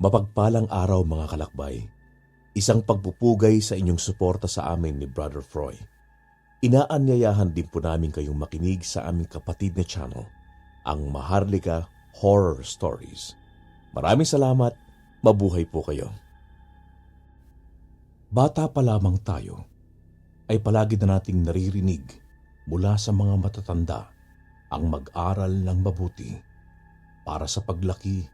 Mapagpalang araw mga kalakbay. Isang pagpupugay sa inyong suporta sa amin ni Brother Froy. Inaanyayahan din po namin kayong makinig sa aming kapatid na channel, ang Maharlika Horror Stories. Maraming salamat, mabuhay po kayo. Bata pa lamang tayo, ay palagi na nating naririnig mula sa mga matatanda ang mag-aral ng mabuti para sa paglaki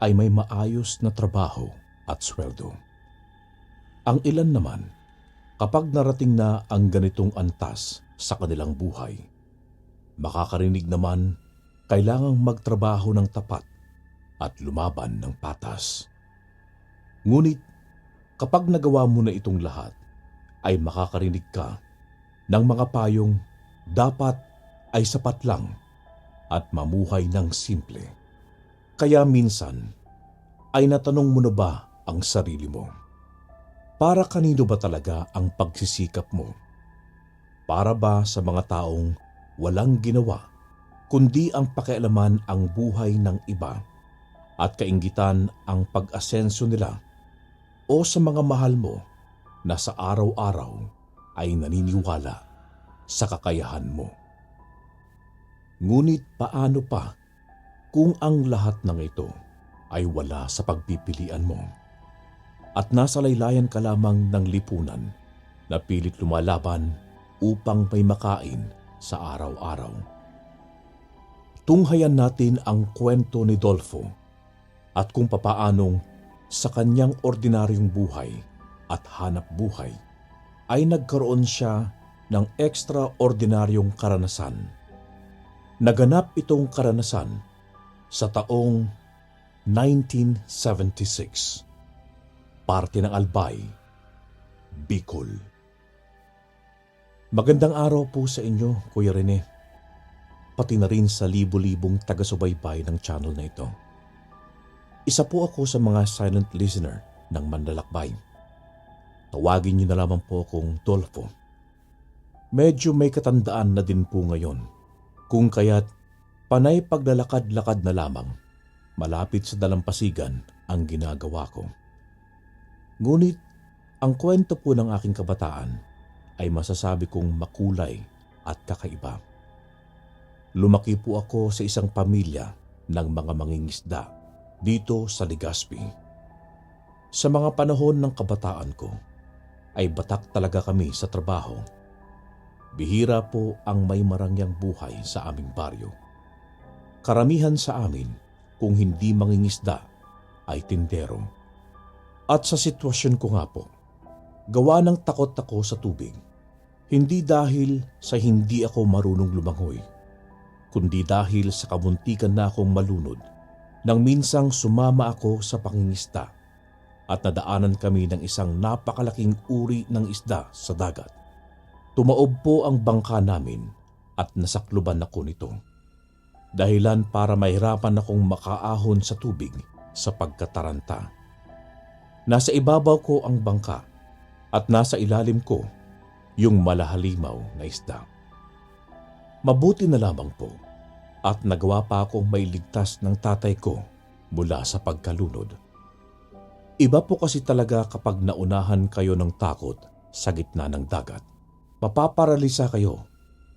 ay may maayos na trabaho at sweldo. Ang ilan naman, kapag narating na ang ganitong antas sa kanilang buhay, makakarinig naman kailangang magtrabaho ng tapat at lumaban ng patas. Ngunit kapag nagawa mo na itong lahat, ay makakarinig ka ng mga payong dapat ay sapat lang at mamuhay ng simple. Kaya minsan ay natanong mo na ba ang sarili mo? Para kanino ba talaga ang pagsisikap mo? Para ba sa mga taong walang ginawa, kundi ang pakialaman ang buhay ng iba at kainggitan ang pag-asenso nila? O sa mga mahal mo na sa araw-araw ay naniniwala sa kakayahan mo? Ngunit paano pa kung ang lahat ng ito ay wala sa pagpipilian mo at nasa laylayan ka lamang ng lipunan na pilit lumalaban upang may makain sa araw-araw? Tunghayan natin ang kwento ni Dolfo at kung papaanong sa kanyang ordinaryong buhay at hanap buhay ay nagkaroon siya ng ekstraordinaryong karanasan. Naganap itong karanasan sa taong 1976, parte ng Albay, Bicol. Magandang araw po sa inyo, Kuya Rene, pati na rin sa libo-libong taga-subaybay ng channel na ito. Isa po ako sa mga silent listener ng Manlalakbay. Tawagin niyo na lamang po akong Dolfo. Medyo may katandaan na din po ngayon, kung kaya't panay paglalakad-lakad na lamang, malapit sa dalampasigan ang ginagawa ko. Ngunit ang kwento po ng aking kabataan ay masasabi kong makulay at kakaiba. Lumaki po ako sa isang pamilya ng mga mangingisda dito sa Legazpi. Sa mga panahon ng kabataan ko ay batak talaga kami sa trabaho. Bihira po ang may marangyang buhay sa aming baryo. Karamihan sa amin, kung hindi mangingisda, ay tindero. At sa sitwasyon ko nga po, gawa ng takot ako sa tubig, hindi dahil sa hindi ako marunong lumangoy, kundi dahil sa kabuntikan na akong malunod nang minsang sumama ako sa pangingisda at nadaanan kami ng isang napakalaking uri ng isda sa dagat. Tumaob po ang bangka namin at nasakluban ako nito. Dahilan para mahirapan akong makaahon sa tubig sa pagkataranta. Nasa ibabaw ko ang bangka at nasa ilalim ko yung malahalimaw na isda. Mabuti na lamang po at nagawa pa akong mailigtas ng tatay ko mula sa pagkalunod. Iba po kasi talaga kapag naunahan kayo ng takot sa gitna ng dagat. Mapaparalisa kayo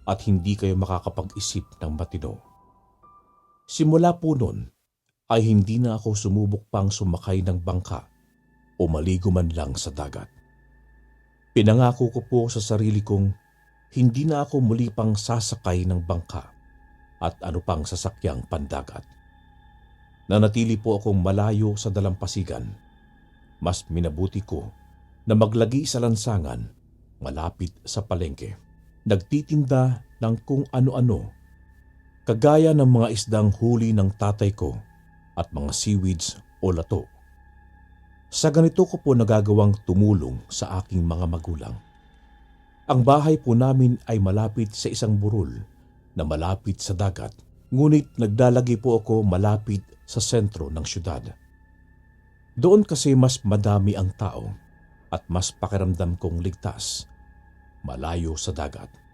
at hindi kayo makakapag-isip ng matino. Simula po nun ay hindi na ako sumubok pang sumakay ng bangka o maligo man lang sa dagat. Pinangako ko po sa sarili kong hindi na ako muli pang sasakay ng bangka at ano pang sasakyang pandagat. Nanatili po akong malayo sa dalampasigan. Mas minabuti ko na maglagi sa lansangan malapit sa palengke. Nagtitinda ng kung ano-ano, kagaya ng mga isdang huli ng tatay ko at mga seaweeds o lato. Sa ganito ko po nagagawang tumulong sa aking mga magulang. Ang bahay po namin ay malapit sa isang burol na malapit sa dagat, ngunit naglalagi po ako malapit sa sentro ng syudad. Doon kasi mas madami ang tao at mas pakiramdam kong ligtas, malayo sa dagat.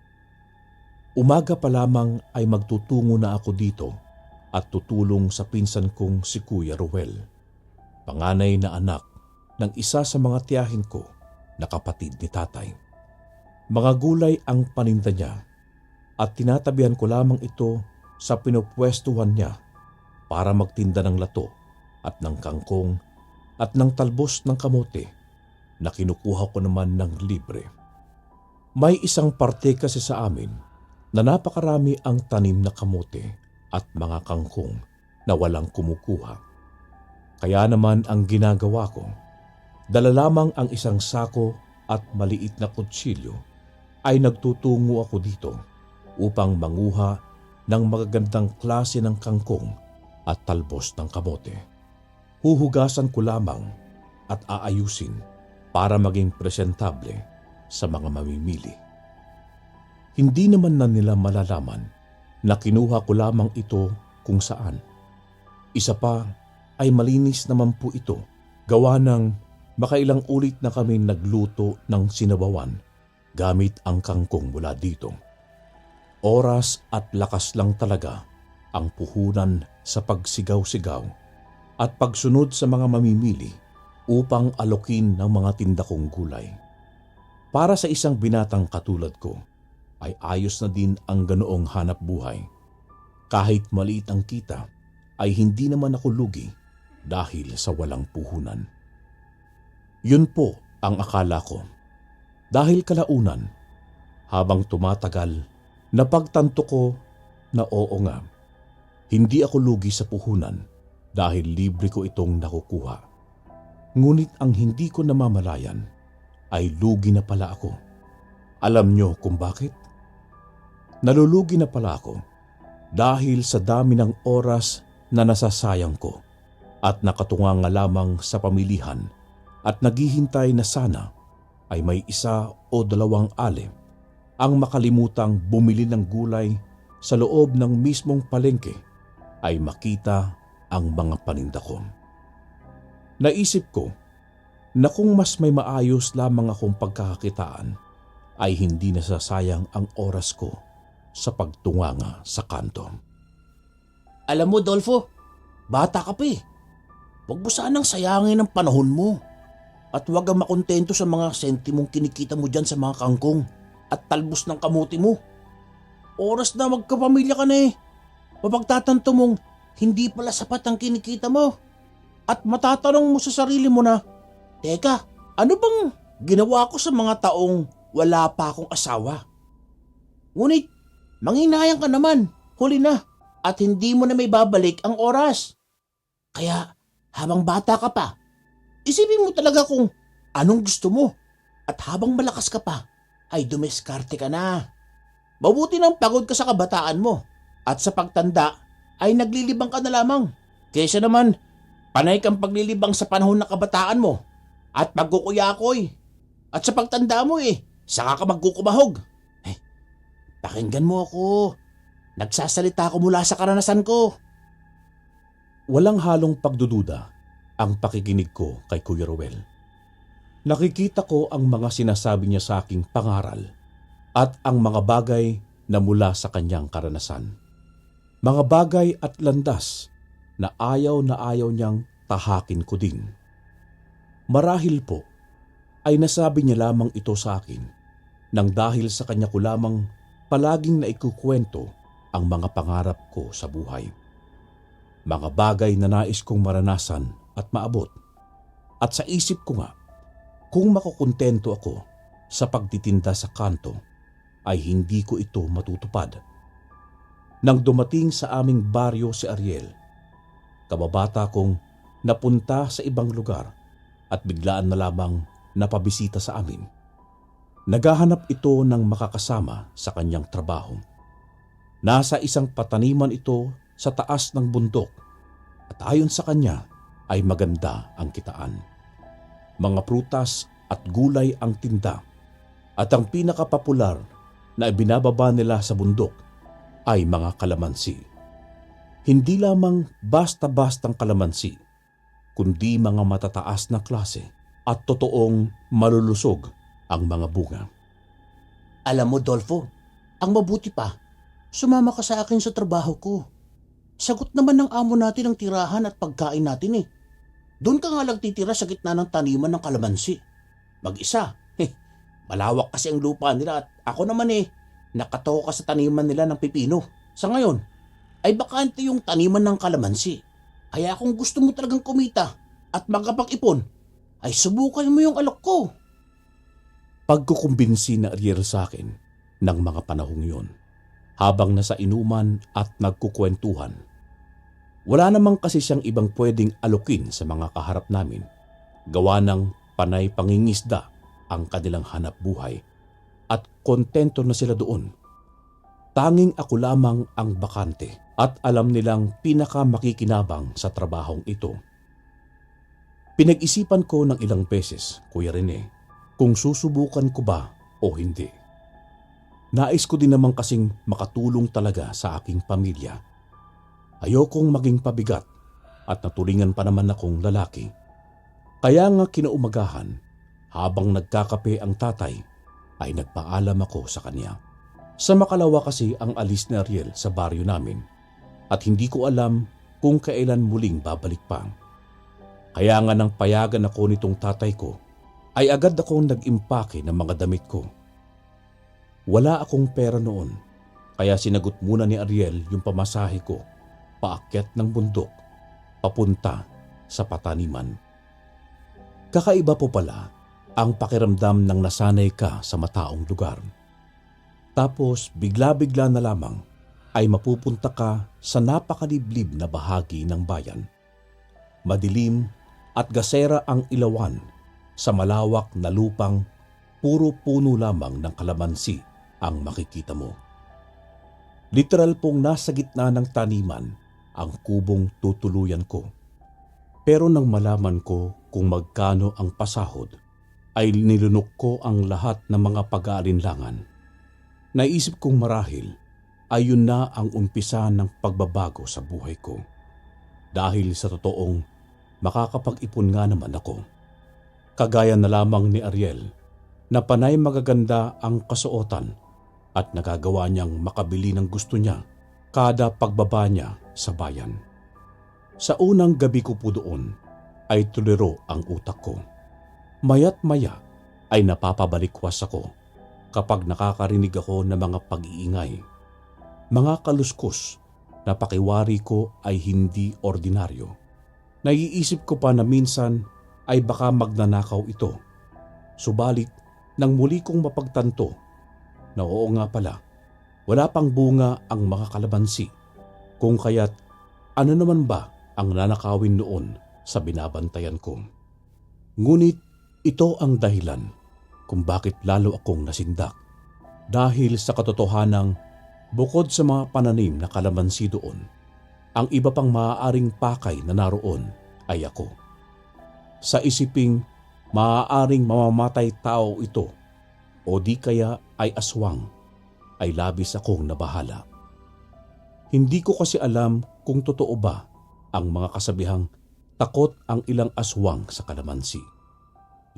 Umaga pa lamang ay magtutungo na ako dito at tutulong sa pinsan kong si Kuya Ruel. panganay na anak ng isa sa mga tiyahin ko na kapatid ni tatay. Mga gulay ang paninda niya at tinatabihan ko lamang ito sa pinupwestuhan niya para magtinda ng lato at ng kangkong at ng talbos ng kamote na kinukuha ko naman ng libre. May isang parte kasi sa amin na napakarami ang tanim na kamote at mga kangkong na walang kumukuha. Kaya naman ang ginagawa ko, dala lamang ang isang sako at maliit na kutsilyo ay nagtutungo ako dito upang manguha ng magagandang klase ng kangkong at talbos ng kamote. Huhugasan ko lamang at aayusin para maging presentable sa mga mamimili. Hindi naman na nila malalaman na kinuha ko lamang ito kung saan. Isa pa ay malinis naman po ito, gawa ng makailang ulit na kami nagluto ng sinabawan gamit ang kangkong mula dito. Oras at lakas lang talaga ang puhunan sa pagsigaw-sigaw at pagsunod sa mga mamimili upang alokin ng mga tinda kong gulay. Para sa isang binatang katulad ko, ay ayos na din ang ganoong hanap buhay. Kahit maliit ang kita, ay hindi naman ako lugi dahil sa walang puhunan. Yun po ang akala ko. Dahil kalaunan, habang tumatagal, napagtanto ko na oo nga, hindi ako lugi sa puhunan dahil libre ko itong nakukuha. Ngunit ang hindi ko namamalayan ay lugi na pala ako. Alam nyo kung bakit? Nalulugi na pala ako dahil sa dami ng oras na nasasayang ko at nakatunganga lamang sa pamilihan at naghihintay na sana ay may isa o dalawang ale ang makalimutang bumili ng gulay sa loob ng mismong palengke ay makita ang mga paninda ko. Naisip ko na kung mas may maayos lamang akong pagkakakitaan ay hindi nasasayang ang oras ko sa pagtunganga sa kanto. Alam mo, Dolfo, bata ka pa eh. Huwag mo sanang sayangin ang panahon mo at huwag kang makontento sa mga sentimong kinikita mo dyan sa mga kangkong at talbos ng kamuti mo. Oras na magkapamilya ka na eh. Mapagtatanto mong hindi pala sapat ang kinikita mo at matatanong mo sa sarili mo na, teka, ano bang ginawa ko sa mga taong wala pa akong asawa? Ngunit, manghinayang ka naman, huli na, at hindi mo na may babalik ang oras. Kaya, habang bata ka pa, isipin mo talaga kung anong gusto mo at habang malakas ka pa, ay dumiskarte ka na. Mabuti nang pagod ka sa kabataan mo at sa pagtanda ay naglilibang ka na lamang. Kaysa naman, panay kang paglilibang sa panahon na kabataan mo at pagkukuyakoy. At sa pagtanda mo saka ka magkukumahog. Pakinggan mo ako. Nagsasalita ako mula sa karanasan ko. Walang halong pagdududa ang pakikinig ko kay Kuya Ruel. Nakikita ko ang mga sinasabi niya sa aking pangaral at ang mga bagay na mula sa kanyang karanasan. Mga bagay at landas na ayaw niyang tahakin ko din. Marahil po ay nasabi niya lamang ito sa akin nang dahil sa kanya ko lamang palaging naikukwento ang mga pangarap ko sa buhay. Mga bagay na nais kong maranasan at maabot. At sa isip ko nga, kung makukontento ako sa pagtitinda sa kanto, ay hindi ko ito matutupad. Nang dumating sa aming baryo si Ariel, kababata kong napunta sa ibang lugar at biglaan na lamang napabisita sa amin. Naghahanap ito ng makakasama sa kanyang trabaho. Nasa isang pataniman ito sa taas ng bundok at ayon sa kanya ay maganda ang kitaan. Mga prutas at gulay ang tinda at ang pinakapopular na ibinababa nila sa bundok ay mga kalamansi. Hindi lamang basta-bastang kalamansi, kundi mga matataas na klase at totoong malulusog ang mga bunga. Alam mo, Dolfo, ang mabuti pa, sumama ka sa akin sa trabaho ko. Sagot naman ng amo natin ang tirahan at pagkain natin eh. Doon ka nga lang titira sa gitna ng taniman ng kalamansi. Mag-isa. Malawak kasi ang lupa nila at ako naman nakatoko ka sa taniman nila ng pipino. Sa ngayon, ay bakante yung taniman ng kalamansi. Kaya kung gusto mo talagang kumita at magkapag-ipon, ay subukan mo yung alok ko. Pagkukumbinsi na Ariel sa akin ng mga panahong yun, habang nasa inuman at nagkukwentuhan. Wala namang kasi siyang ibang pwedeng alukin sa mga kaharap namin. Gawa ng panay pangingisda ang kanilang hanap buhay at kontento na sila doon. Tanging ako lamang ang bakante at alam nilang pinakamakikinabang sa trabahong ito. Pinag-isipan ko ng ilang beses, Kuya Rene, kung susubukan ko ba o hindi. Nais ko din naman kasing makatulong talaga sa aking pamilya. Ayokong maging pabigat at naturingan pa naman akong lalaki. Kaya nga kinaumagahan, habang nagkakape ang tatay, ay nagpaalam ako sa kanya. Sa makalawa kasi ang alis ni Ariel sa baryo namin at hindi ko alam kung kailan muling babalik pa. Kaya nga nang payagan ako nitong tatay ko, ay agad akong nag-impake ng mga damit ko. Wala akong pera noon, kaya sinagot muna ni Ariel yung pamasahe ko paakyat ng bundok, papunta sa pataniman. Kakaiba po pala ang pakiramdam ng nasanay ka sa mataong lugar. Tapos bigla-bigla na lamang ay mapupunta ka sa napakaliblib na bahagi ng bayan. Madilim at gasera ang ilawan sa malawak na lupang puro puno lamang ng kalamansi ang makikita mo. Literal pong nasa gitna ng taniman ang kubong tutuluyan ko. Pero nang malaman ko kung magkano ang pasahod, ay nilunok ko ang lahat ng mga pag-aalinlangan. Naisip kong marahil ay yun na ang umpisa ng pagbabago sa buhay ko. Dahil sa totoong makakapag-ipon nga naman ako. Kagaya na lamang ni Ariel na panay magaganda ang kasuotan at nagagawa niyang makabili ng gusto niya kada pagbaba niya sa bayan. Sa unang gabi ko po doon ay tuliro ang utak ko. Maya't maya ay napapabalikwas ako kapag nakakarinig ako ng mga pag-iingay. Mga kaluskos na pakiwari ko ay hindi ordinaryo. Naiisip ko pa na minsan ay baka magnanakaw ito. Subalit nang muli kong mapagtanto na oo nga pala, wala pang bunga ang mga kalamansi. Kung kaya't ano naman ba ang nanakawin noon sa binabantayan ko. Ngunit ito ang dahilan kung bakit lalo akong nasindak. Dahil sa katotohanang bukod sa mga pananim na kalamansi doon, ang iba pang maaaring pakay na naroon ay ako. Sa isiping maaaring mamamatay tao ito o di kaya ay aswang, ay labis akong nabahala. Hindi ko kasi alam kung totoo ba ang mga kasabihang takot ang ilang aswang sa kalamansi.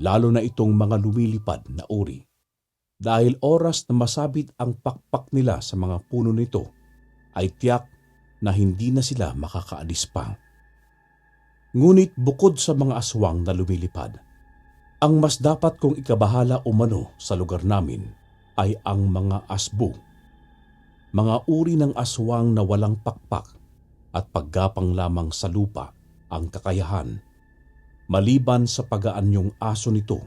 Lalo na itong mga lumilipad na uri. Dahil oras na masabit ang pakpak nila sa mga puno nito, ay tiyak na hindi na sila makakaalis pa. Ngunit bukod sa mga aswang na lumilipad, ang mas dapat kong ikabahala umano sa lugar namin ay ang mga asbo. Mga uri ng aswang na walang pakpak at paggapang lamang sa lupa ang kakayahan, maliban sa pag-aanyong aso nito.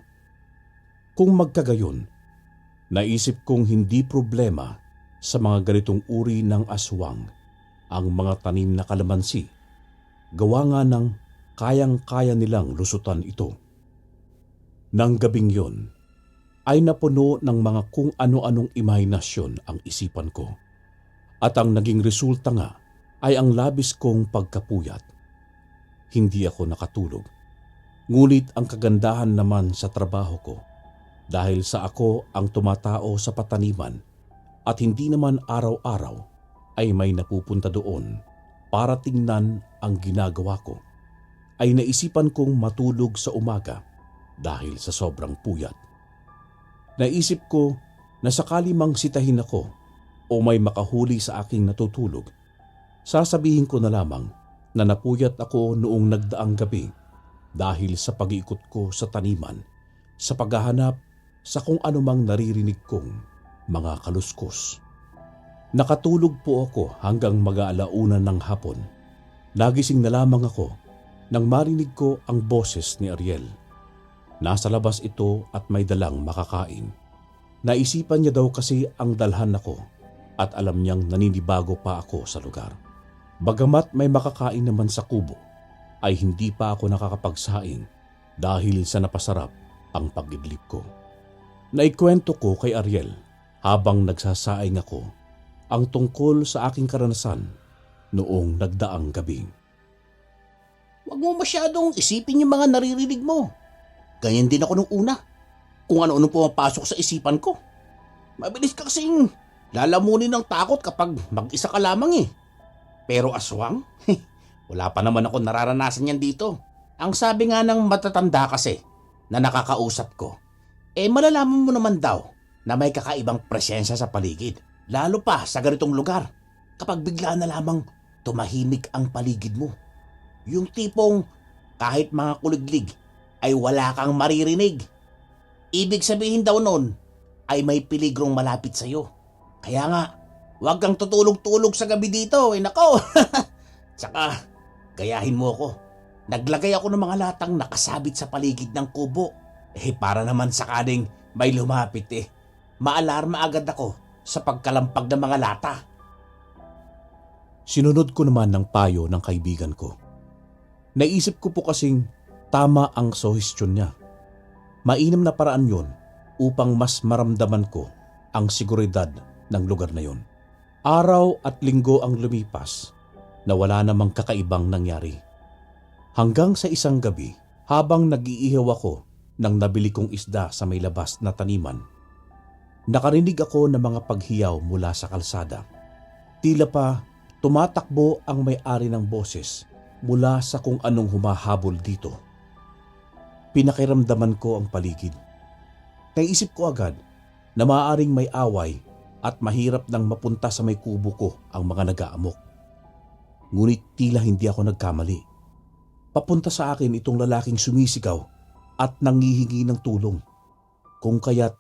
Kung magkagayon, naisip kong hindi problema sa mga ganitong uri ng aswang ang mga tanim na kalamansi. Gawa nga ng kayang-kaya nilang lusutan ito. Nang gabing yon, ay napuno ng mga kung ano-anong imahinasyon ang isipan ko. At ang naging resulta nga ay ang labis kong pagkapuyat. Hindi ako nakatulog. Ngunit ang kagandahan naman sa trabaho ko, dahil sa ako ang tumatao sa pataniman at hindi naman araw-araw ay may napupunta doon para tingnan ang ginagawa ko, ay naisipan kong matulog sa umaga dahil sa sobrang puyat. Naisip ko na sakali mang sitahin ako o may makahuli sa aking natutulog, sasabihin ko na lamang na napuyat ako noong nagdaang gabi dahil sa pag-iikot ko sa taniman sa paghahanap sa kung anumang naririnig kong mga kaluskos. Nakatulog po ako hanggang mag-aalauna ng hapon. Nagising na lamang ako nang marinig ko ang boses ni Ariel. Nasa labas ito at may dalang makakain. Naisipan niya daw kasi ang dalhan ako at alam niyang naninibago pa ako sa lugar. Bagamat may makakain naman sa kubo, ay hindi pa ako nakakapagsaing dahil sa napasarap ang pag-idlip ko. Naikwento ko kay Ariel habang nagsasaing ako ang tungkol sa aking karanasan noong nagdaang gabi. Huwag mo masyadong isipin yung mga naririnig mo. Ganyan din ako nung una. Kung ano-ano pumapasok sa isipan ko. Mabilis ka kasing lalamunin ng takot kapag mag-isa ka lamang eh. Pero aswang? Wala pa naman ako nararanasan yan dito. Ang sabi nga ng matatanda kasi na nakakausap ko, malalaman mo naman daw na may kakaibang presensya sa paligid. Lalo pa sa ganitong lugar kapag bigla na lamang tumahimik ang paligid mo. Yung tipong kahit mga kuliglig ay wala kang maririnig. Ibig sabihin daw nun ay may peligrong malapit sa'yo. Kaya nga, huwag kang tutulog-tulog sa gabi dito. Nako! Tsaka, gayahin mo ako. Naglagay ako ng mga latang nakasabit sa paligid ng kubo. Para naman sakaling may lumapit maalarma agad ako sa pagkalampag ng mga lata. Sinunod ko naman ng payo ng kaibigan ko. Naisip ko po kasing tama ang suhestyon niya. Mainam na paraan yon upang mas maramdaman ko ang seguridad ng lugar na yon. Araw at linggo ang lumipas na wala namang kakaibang nangyari. Hanggang sa isang gabi, habang nag-iihaw ako ng nabili kong isda sa may labas na taniman, nakarinig ako ng mga paghiyaw mula sa kalsada. Tila pa tumatakbo ang may-ari ng boses mula sa kung anong humahabol dito. Pinakiramdaman ko ang paligid. Naisip ko agad na maaaring may away at mahirap nang mapunta sa may kubo ko ang mga nag-aamok. Ngunit tila hindi ako nagkamali. Papunta sa akin itong lalaking sumisigaw at nangihingi ng tulong. Kung kaya't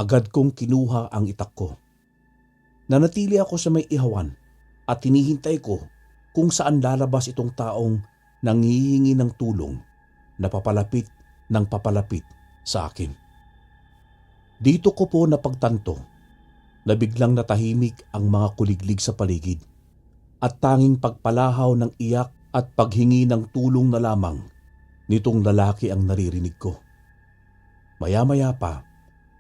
agad kong kinuha ang itak ko. Nanatili ako sa may ihawan at hinihintay ko kung saan lalabas itong taong nanghihingi ng tulong na papalapit ng papalapit sa akin. Dito ko po napagtanto na biglang natahimik ang mga kuliglig sa paligid at tanging pagpalahaw ng iyak at paghingi ng tulong na lamang nitong lalaki ang naririnig ko. Maya-maya pa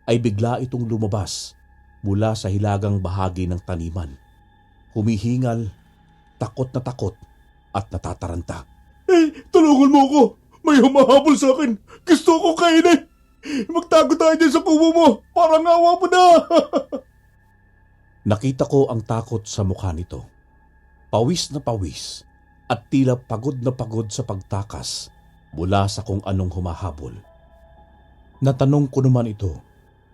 ay bigla itong lumabas mula sa hilagang bahagi ng taniman. Humihingal, takot at natataranta. Tulungan mo ako! May humahabol sa akin! Gusto ko kainin! Magtago tayo dyan sa kubo mo! Parang awa mo na! Nakita ko ang takot sa mukha nito. Pawis na pawis at tila pagod na pagod sa pagtakas mula sa kung anong humahabol. Natanong ko naman ito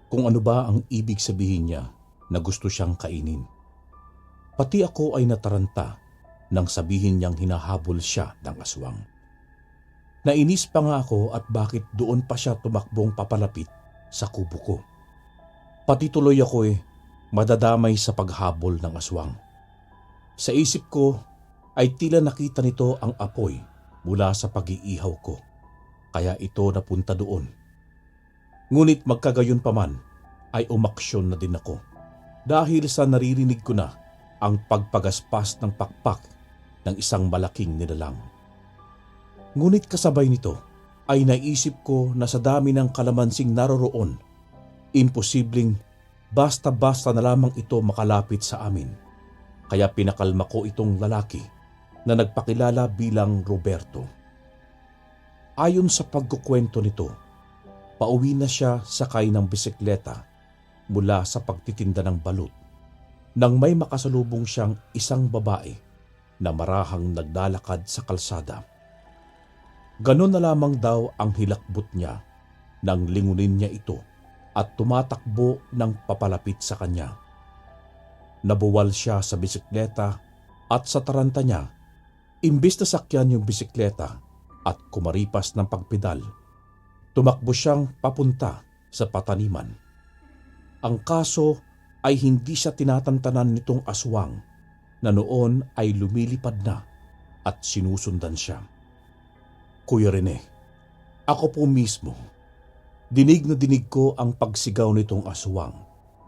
kung ano ba ang ibig sabihin niya na gusto siyang kainin. Pati ako ay nataranta nang sabihin niyang hinahabol siya ng aswang. Nainis pa nga ako at bakit doon pa siya tumakbong papalapit sa kubo ko. Pati tuloy ako madadamay sa paghabol ng aswang. Sa isip ko ay tila nakita nito ang apoy mula sa pag-iihaw ko, kaya ito napunta doon. Ngunit magkagayon pa man ay umaksyon na din ako dahil sa naririnig ko na ang pagpagaspas ng pakpak ng isang malaking nilalang. Ngunit kasabay nito ay naisip ko na sa dami ng kalamansing naroroon, imposibleng basta-basta na lamang ito makalapit sa amin. Kaya pinakalma ko itong lalaki na nagpakilala bilang Roberto. Ayon sa pagkukwento nito, pauwi na siya sakay ng bisikleta mula sa pagtitinda ng balut nang may makasalubong siyang isang babae na marahang naglalakad sa kalsada. Ganon na lamang daw ang hilakbot niya nang lingunin niya ito at tumatakbo ng papalapit sa kanya. Nabuwal siya sa bisikleta at sa taranta niya, imbis na sakyan yung bisikleta, at kumaripas ng pagpedal, tumakbo siyang papunta sa pataniman. Ang kaso ay hindi siya tinatantanan nitong aswang na noon ay lumilipad na at sinusundan siya. Kuya Rene, ako po mismo. Dinig na dinig ko ang pagsigaw nitong aswang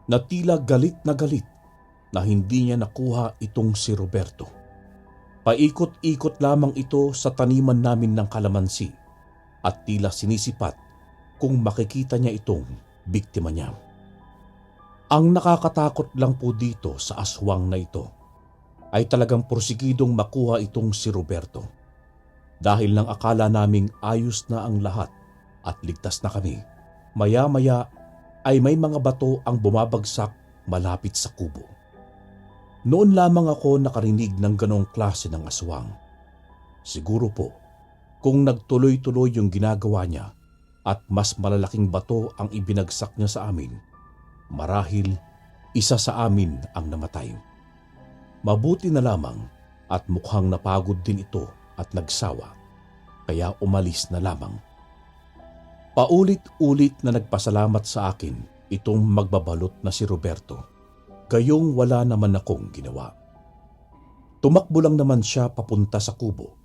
na tila galit na hindi niya nakuha itong si Roberto. Paikot-ikot lamang ito sa taniman namin ng kalamansi at tila sinisipat kung makikita niya itong biktima niya. Ang nakakatakot lang po dito sa aswang na ito ay talagang porsigidong makuha itong si Roberto. Dahil nang akala naming ayos na ang lahat at ligtas na kami, maya-maya ay may mga bato ang bumabagsak malapit sa kubo. Noon lamang ako nakarinig ng ganong klase ng aswang. Siguro po, kung nagtuloy-tuloy yung ginagawa niya at mas malalaking bato ang ibinagsak niya sa amin, marahil isa sa amin ang namatay. Mabuti na lamang at mukhang napagod din ito at nagsawa, kaya umalis na lamang. Paulit-ulit na nagpasalamat sa akin itong magbabalot na si Roberto, gayong wala naman akong ginawa. Tumakbo lang naman siya papunta sa kubo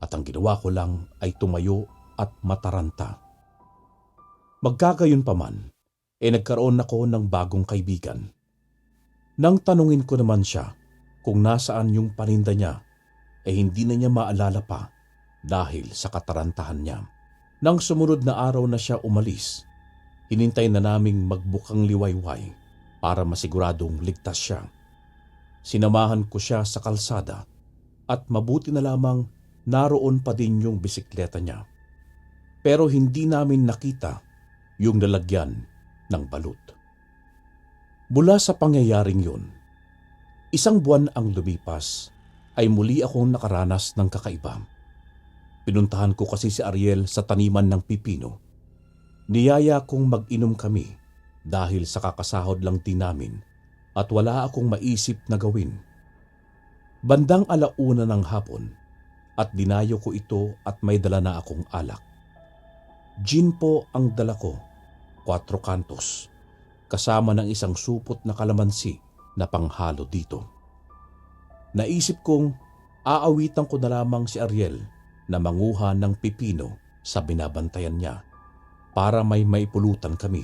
at ang ginawa ko lang ay tumayo at mataranta. Magkagayon pa man, nagkaroon ako ng bagong kaibigan. Nang tanungin ko naman siya kung nasaan yung paninda niya, hindi na niya maalala pa dahil sa katarantahan niya. Nang sumunod na araw na siya umalis, hinintay na naming magbukang liwayway para masiguradong ligtas siya. Sinamahan ko siya sa kalsada at mabuti na lamang naroon pa din yung bisikleta niya. Pero hindi namin nakita yung lalagyan ng balut. Mula sa pangyayaring yun, isang buwan ang lumipas ay muli akong nakaranas ng kakaiba. Pinuntahan ko kasi si Ariel sa taniman ng pipino. Niyaya kong mag-inom kami dahil sa kakasahod lang din namin at wala akong maisip na gawin. Bandang 1:00 ng hapon at dinayo ko ito at may dala na akong alak. Gin po ang dala ko, 4 kantos, kasama ng isang supot na kalamansi na panghalo dito. Naisip kong aawitan ko na lamang si Ariel na manguha ng pipino sa binabantayan niya para may maipulutan kami.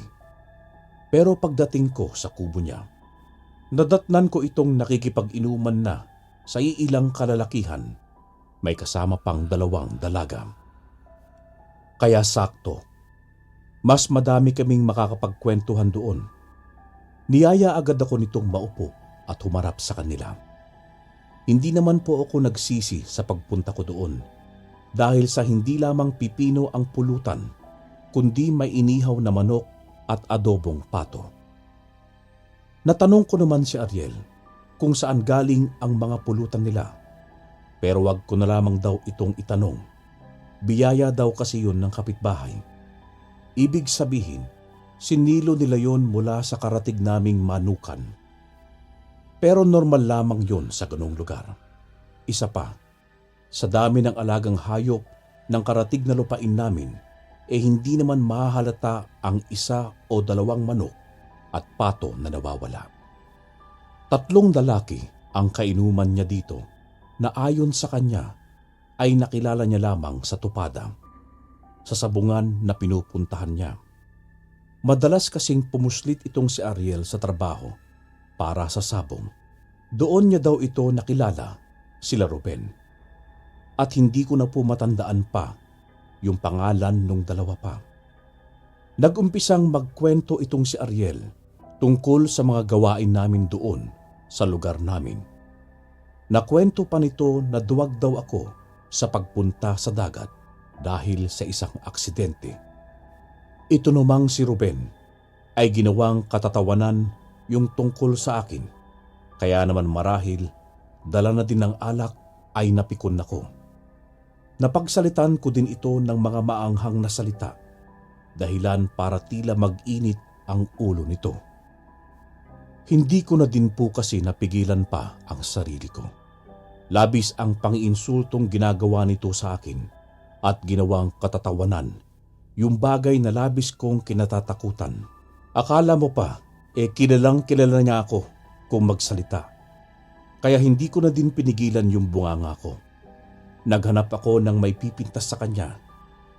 Pero pagdating ko sa kubo niya, nadatnan ko itong nakikipag-inuman na sa iilang kalalakihan, may kasama pang 2 dalaga. Kaya sakto, mas madami kaming makakapagkwentuhan doon. Niyaya agad ako nitong maupo at humarap sa kanila. Hindi naman po ako nagsisi sa pagpunta ko doon dahil sa hindi lamang pipino ang pulutan, kundi may inihaw na manok at adobong pato. Natanong ko naman si Ariel kung saan galing ang mga pulutan nila, pero wag ko na lamang daw itong itanong. Biyaya daw kasi yun ng kapitbahay. Ibig sabihin, sinilo nila yon mula sa karatig naming manukan. Pero normal lamang yon sa ganong lugar. Isa pa, sa dami ng alagang hayop ng karatig na lupain namin, hindi naman mahahalata ang 1 o 2 manok at pato na nawawala. 3 lalaki ang kainuman niya dito na ayon sa kanya ay nakilala niya lamang sa tupada, sa sabungan na pinupuntahan niya. Madalas kasing pumuslit itong si Ariel sa trabaho para sa sabong. Doon niya daw ito nakilala, sila Ruben. At hindi ko na po matandaan pa yung pangalan nung 2 pa. Nag-umpisang magkwento itong si Ariel tungkol sa mga gawain namin doon sa lugar namin. Nakwento pa nito na duwag daw ako sa pagpunta sa dagat dahil sa isang aksidente. Ito namang si Ruben ay ginawang katatawanan yung tungkol sa akin, kaya naman marahil dala na din ng alak ay napikon ako. Napagsalitan ko din ito ng mga maanghang na salita, dahilan para tila mag-init ang ulo nito. Hindi ko na din po kasi napigilan pa ang sarili ko. Labis ang pangiinsultong ginagawa nito sa akin at ginawang katatawanan yung bagay na labis kong kinatatakutan. Akala mo pa, kilalang kilala niya ako kung magsalita. Kaya hindi ko na din pinigilan yung bunganga ko. Naghanap ako ng may pipintas sa kanya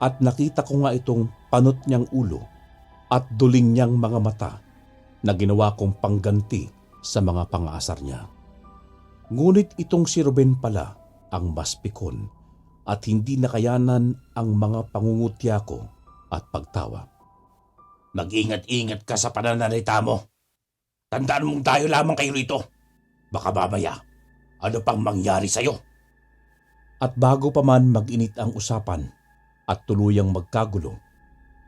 at nakita ko nga itong panot niyang ulo at duling niyang mga mata na ginawa kong pangganti sa mga pangaasar niya. Ngunit itong si Ruben pala ang mas pikon at hindi nakayanan ang mga pangungutya ko at pagtawa. Mag-ingat-ingat ka sa pananalita mo. Tandaan mong tayo lamang kayo rito. Baka mamaya, ano pang mangyari sa'yo? At bago pa man mag-init ang usapan at tuluyang magkagulo,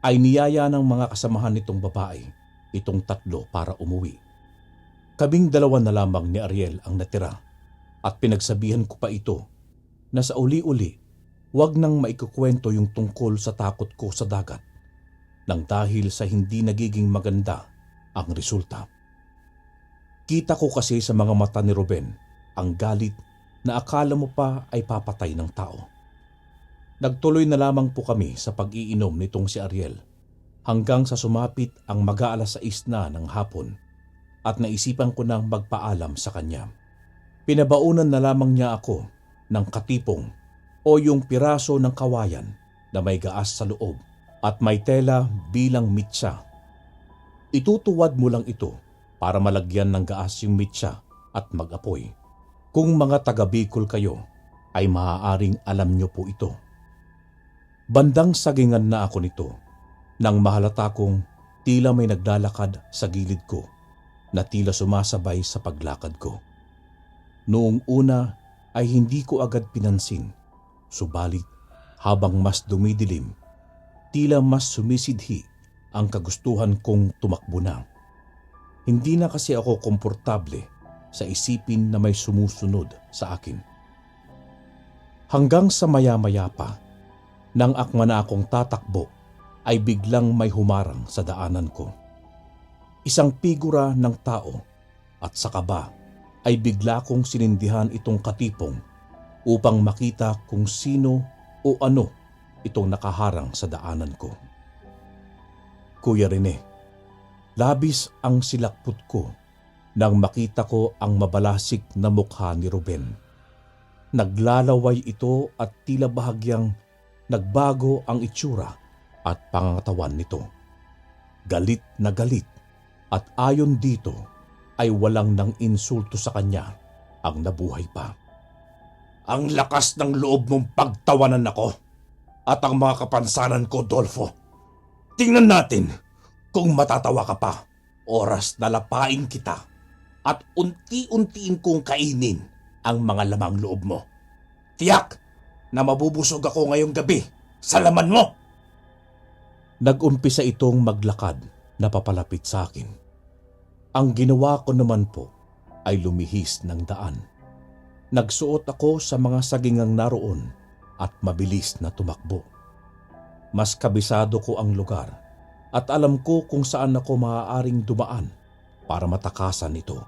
ay niyaya ng mga kasamahan nitong babae itong tatlo para umuwi. Kaming dalawa na lamang ni Ariel ang natira at pinagsabihan ko pa ito na sa uli-uli wag nang maikukwento yung tungkol sa takot ko sa dagat nang dahil sa hindi nagiging maganda ang resulta. Kita ko kasi sa mga mata ni Ruben ang galit na akala mo pa ay papatay ng tao. Nagtuloy na lamang po kami sa pag-iinom nitong si Ariel hanggang sa sumapit ang mag-aalas 6 na ng hapon at naisipan ko nang magpaalam sa kanya. Pinabaunan na lamang niya ako ng katipong o yung piraso ng kawayan na may gaas sa loob at may tela bilang mitsa. Itutuwad mo lang ito para malagyan ng gaas yung mitsa at mag-apoy. Kung mga taga Bicol kayo, ay maaaring alam nyo po ito. Bandang sagingan na ako nito nang mahalata kong tila may naglalakad sa gilid ko na tila sumasabay sa paglakad ko. Noong una ay hindi ko agad pinansin, subalit habang mas dumidilim, tila mas sumisidhi ang kagustuhan kong tumakbo na. Hindi na kasi ako komportable sa isipin na may sumusunod sa akin. Hanggang sa maya-maya pa, nang akma na akong tatakbo, ay biglang may humarang sa daanan ko. Isang figura ng tao at sa kaba ay bigla kong sinindihan itong katipong upang makita kung sino o ano itong nakaharang sa daanan ko. Kuya Rene, labis ang silakpot ko nang makita ko ang mabalasik na mukha ni Ruben. Naglalaway ito at tila bahagyang nagbago ang itsura at pangangatawan nito. Galit na galit at ayon dito ay walang nang insulto sa kanya ang nabuhay pa. Ang lakas ng loob mong pagtawanan ako at ang mga kapansanan ko, Dolfo. Tingnan natin kung matatawa ka pa. Oras na lapain kita at unti-untiin kong kainin ang mga lamang loob mo. Tiyak na mabubusog ako ngayong gabi sa laman mo. Nag-umpisa itong maglakad na papalapit sa akin. Ang ginawa ko naman po ay lumihis ng daan. Nagsuot ako sa mga sagingang naroon at mabilis na tumakbo. Mas kabisado ko ang lugar at alam ko kung saan ako maaaring dumaan para matakasan ito.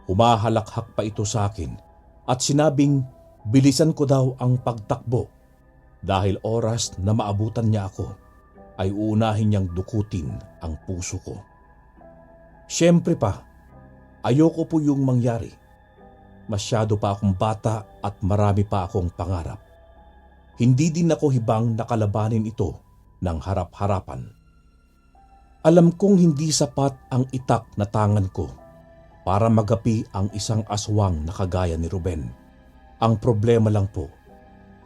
Humahalakhak pa ito sa akin at sinabing bilisan ko daw ang pagtakbo dahil oras na maabutan niya ako ay uunahin niyang dukutin ang puso ko. Siyempre pa, ayoko po yung mangyari. Masyado pa akong bata at marami pa akong pangarap. Hindi din ako hibang nakalabanin ito ng harap-harapan. Alam kong hindi sapat ang itak na tangan ko para magapi ang isang aswang na kagaya ni Ruben. Ang problema lang po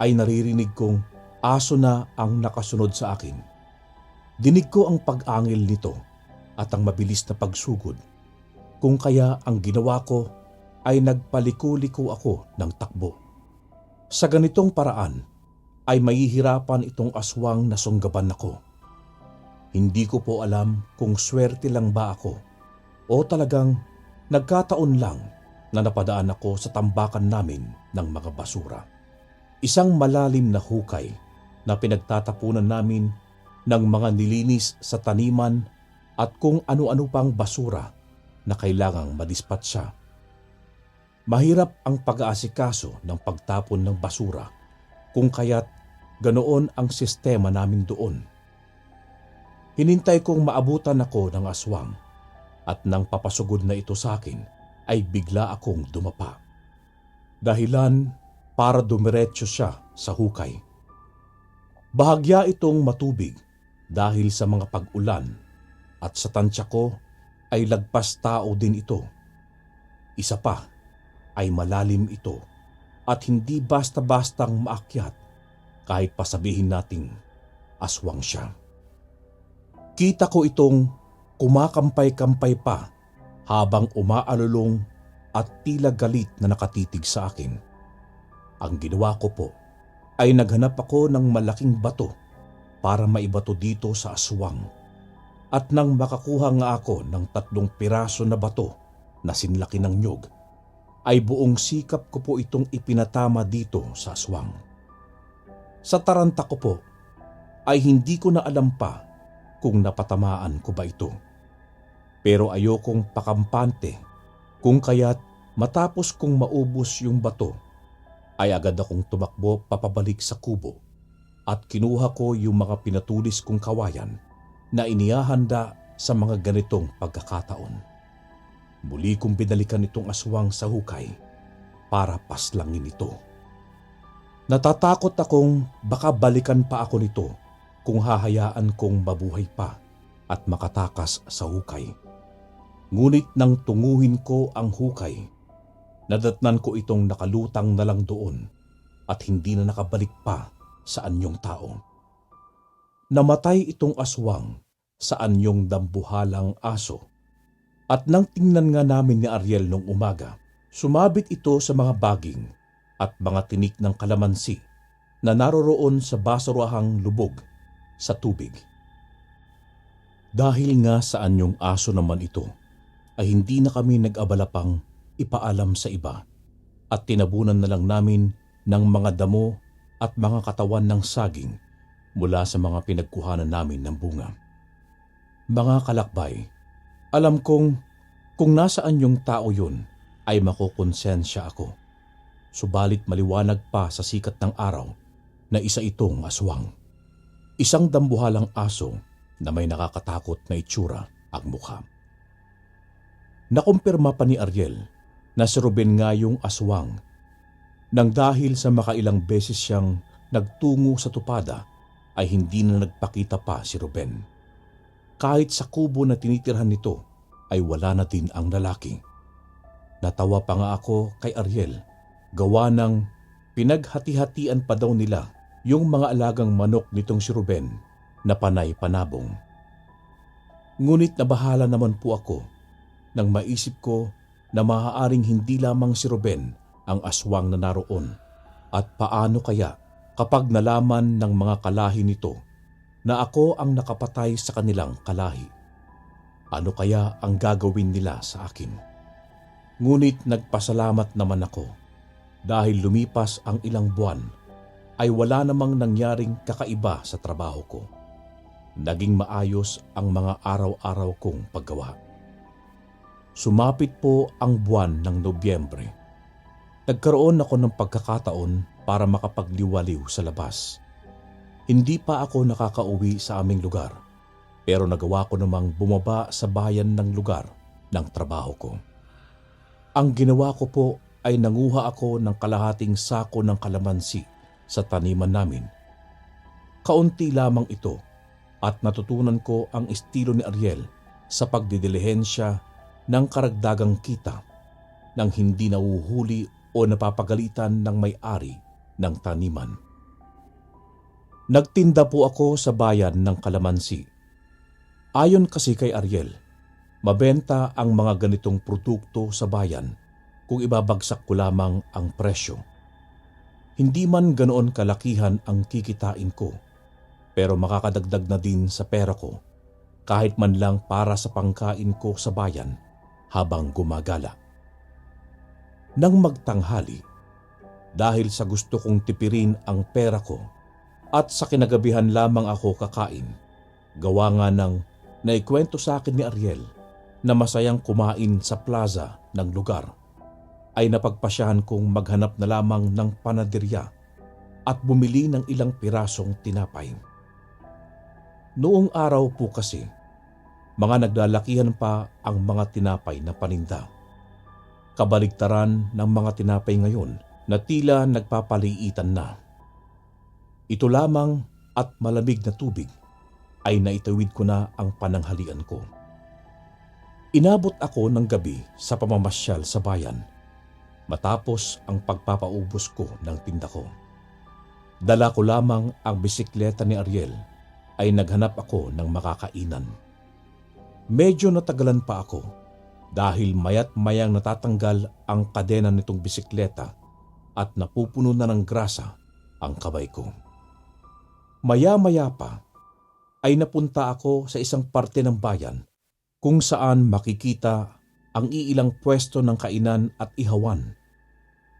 ay naririnig kong aso na ang nakasunod sa akin. Dinig ko ang pag-angil nito at ang mabilis na pagsugod. Kung kaya ang ginawa ko ay nagpaliko-liko ako ng takbo. Sa ganitong paraan ay mahihirapan itong aswang na sunggaban ako. Hindi ko po alam kung swerte lang ba ako o talagang nagkataon lang na napadaan ako sa tambakan namin ng mga basura. Isang malalim na hukay na pinagtatapunan namin ng mga nilinis sa taniman at kung ano-ano pang basura na kailangang madispatsa. Mahirap ang pag-aasikaso ng pagtapon ng basura kung kaya't Ganoon ang sistema namin doon. Hinintay kong maabutan ako ng aswang at nang papasugod na ito sa akin ay bigla akong dumapa. Dahilan para dumiretso siya sa hukay. Bahagya itong matubig dahil sa mga pag-ulan at sa tansya ko ay lagpas tao din ito. Isa pa ay malalim ito at hindi basta-bastang maakyat kahit pasabihin nating aswang siya. Kita ko itong kumakampay-kampay pa habang umaalulong at tila galit na nakatitig sa akin. Ang ginawa ko po ay naghanap ako ng malaking bato para maibato dito sa aswang. At nang makakuha nga ako ng 3 piraso na bato na sinlaki ng nyog, ay buong sikap ko po itong ipinatama dito sa aswang. Sa taranta ko po ay hindi ko na alam pa kung napatamaan ko ba ito. Pero ayokong pakampante kung kaya't matapos kong maubos yung bato ay agad akong tumakbo papabalik sa kubo at kinuha ko yung mga pinatulis kong kawayan na inihahanda sa mga ganitong pagkakataon. Muli kong binalikan itong aswang sa hukay para paslangin ito. Natatakot akong baka balikan pa ako nito kung hahayaan kong mabuhay pa at makatakas sa hukay. Ngunit nang tunguhin ko ang hukay, nadatnan ko itong nakalutang na lang doon at hindi na nakabalik pa sa anyong tao. Namatay itong aswang sa anyong dambuhalang aso at nang tingnan nga namin ni Ariel nung umaga, sumabit ito sa mga baging at mga tinik ng kalamansi na naroroon sa basurahang lubog sa tubig. Dahil nga sa anyong aso naman ito, ay hindi na kami nag-abala pang ipaalam sa iba at tinabunan na lang namin ng mga damo at mga katawan ng saging mula sa mga pinagkuhanan namin ng bunga. Mga kalakbay, alam kong kung nasaan yung tao yun ay makukonsensya ako. Subalit maliwanag pa sa sikat ng araw na isa itong aswang. Isang dambuhalang aso na may nakakatakot na itsura ang mukha. Nakumpirma pa ni Ariel na si Ruben nga yung aswang nang dahil sa makailang beses siyang nagtungo sa tupada ay hindi na nagpakita pa si Ruben. Kahit sa kubo na tinitirhan nito ay wala na din ang lalaki. Natawa pa nga ako kay Ariel gawa ng pinaghati-hatian pa daw nila yung mga alagang manok nitong si Ruben na panay-panabong. Ngunit nabahala naman po ako nang maisip ko na maaaring hindi lamang si Ruben ang aswang na naroon at paano kaya kapag nalaman ng mga kalahi nito na ako ang nakapatay sa kanilang kalahi. Ano kaya ang gagawin nila sa akin? Ngunit nagpasalamat naman ako dahil lumipas ang ilang buwan ay wala namang nangyaring kakaiba sa trabaho ko. Naging maayos ang mga araw-araw kong paggawa. Sumapit po ang buwan ng Nobyembre. Nagkaroon ako ng pagkakataon para makapagliwaliw sa labas. Hindi pa ako nakakauwi sa aming lugar, pero nagawa ko namang bumaba sa bayan ng lugar ng trabaho ko. Ang ginawa ko po ay nanguha ako ng kalahating sako ng kalamansi sa taniman namin. Kaunti lamang ito at natutunan ko ang estilo ni Ariel sa pagdidilihensya ng karagdagang kita nang hindi nauhuli o napapagalitan ng may-ari ng taniman. Nagtinda po ako sa bayan ng kalamansi. Ayon kasi kay Ariel, mabenta ang mga ganitong produkto sa bayan kung ibabagsak ko lamang ang presyo. Hindi man ganoon kalakihan ang kikitain ko, pero makakadagdag na din sa pera ko kahit man lang para sa pangkain ko sa bayan habang gumagala. Nang magtanghali, dahil sa gusto kong tipirin ang pera ko at sa kinagabihan lamang ako kakain, gawa nga ng naikwento sa akin ni Ariel na masayang kumain sa plaza ng lugar, ay napagpasyahan kong maghanap na lamang ng panaderya at bumili ng ilang pirasong tinapay. Noong araw po kasi, mga naglalakihan pa ang mga tinapay na paninda. Kabaligtaran ng mga tinapay ngayon na tila nagpapaliitan na. Ito lamang at malamig na tubig ay naitawid ko na ang pananghalian ko. Inabot ako ng gabi sa pamamasyal sa bayan matapos ang pagpapaubos ko ng tinda ko. Dala ko lamang ang bisikleta ni Ariel ay naghanap ako ng makakainan. Medyo natagalan pa ako dahil mayat mayang natatanggal ang kadena nitong bisikleta at napupuno na ng grasa ang kamay ko. Maya-maya pa ay napunta ako sa isang parte ng bayan kung saan makikita ang iilang pwesto ng kainan at ihawan.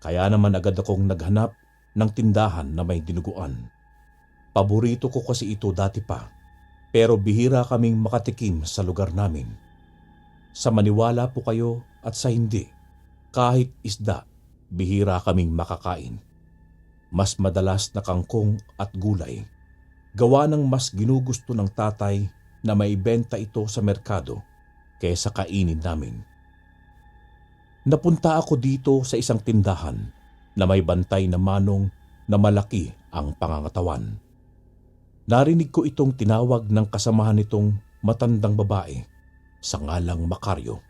Kaya naman agad akong naghanap ng tindahan na may dinuguan. Paborito ko kasi ito dati pa, pero bihira kaming makatikim sa lugar namin. Sa maniwala po kayo at sa hindi, kahit isda, bihira kaming makakain. Mas madalas na kangkong at gulay. Gawa ng mas ginugusto ng tatay na maibenta ito sa merkado kaysa kainin namin. Napunta ako dito sa isang tindahan na may bantay na manong na malaki ang pangangatawan. Narinig ko itong tinawag ng kasamahan nitong matandang babae sa ngalang Macario.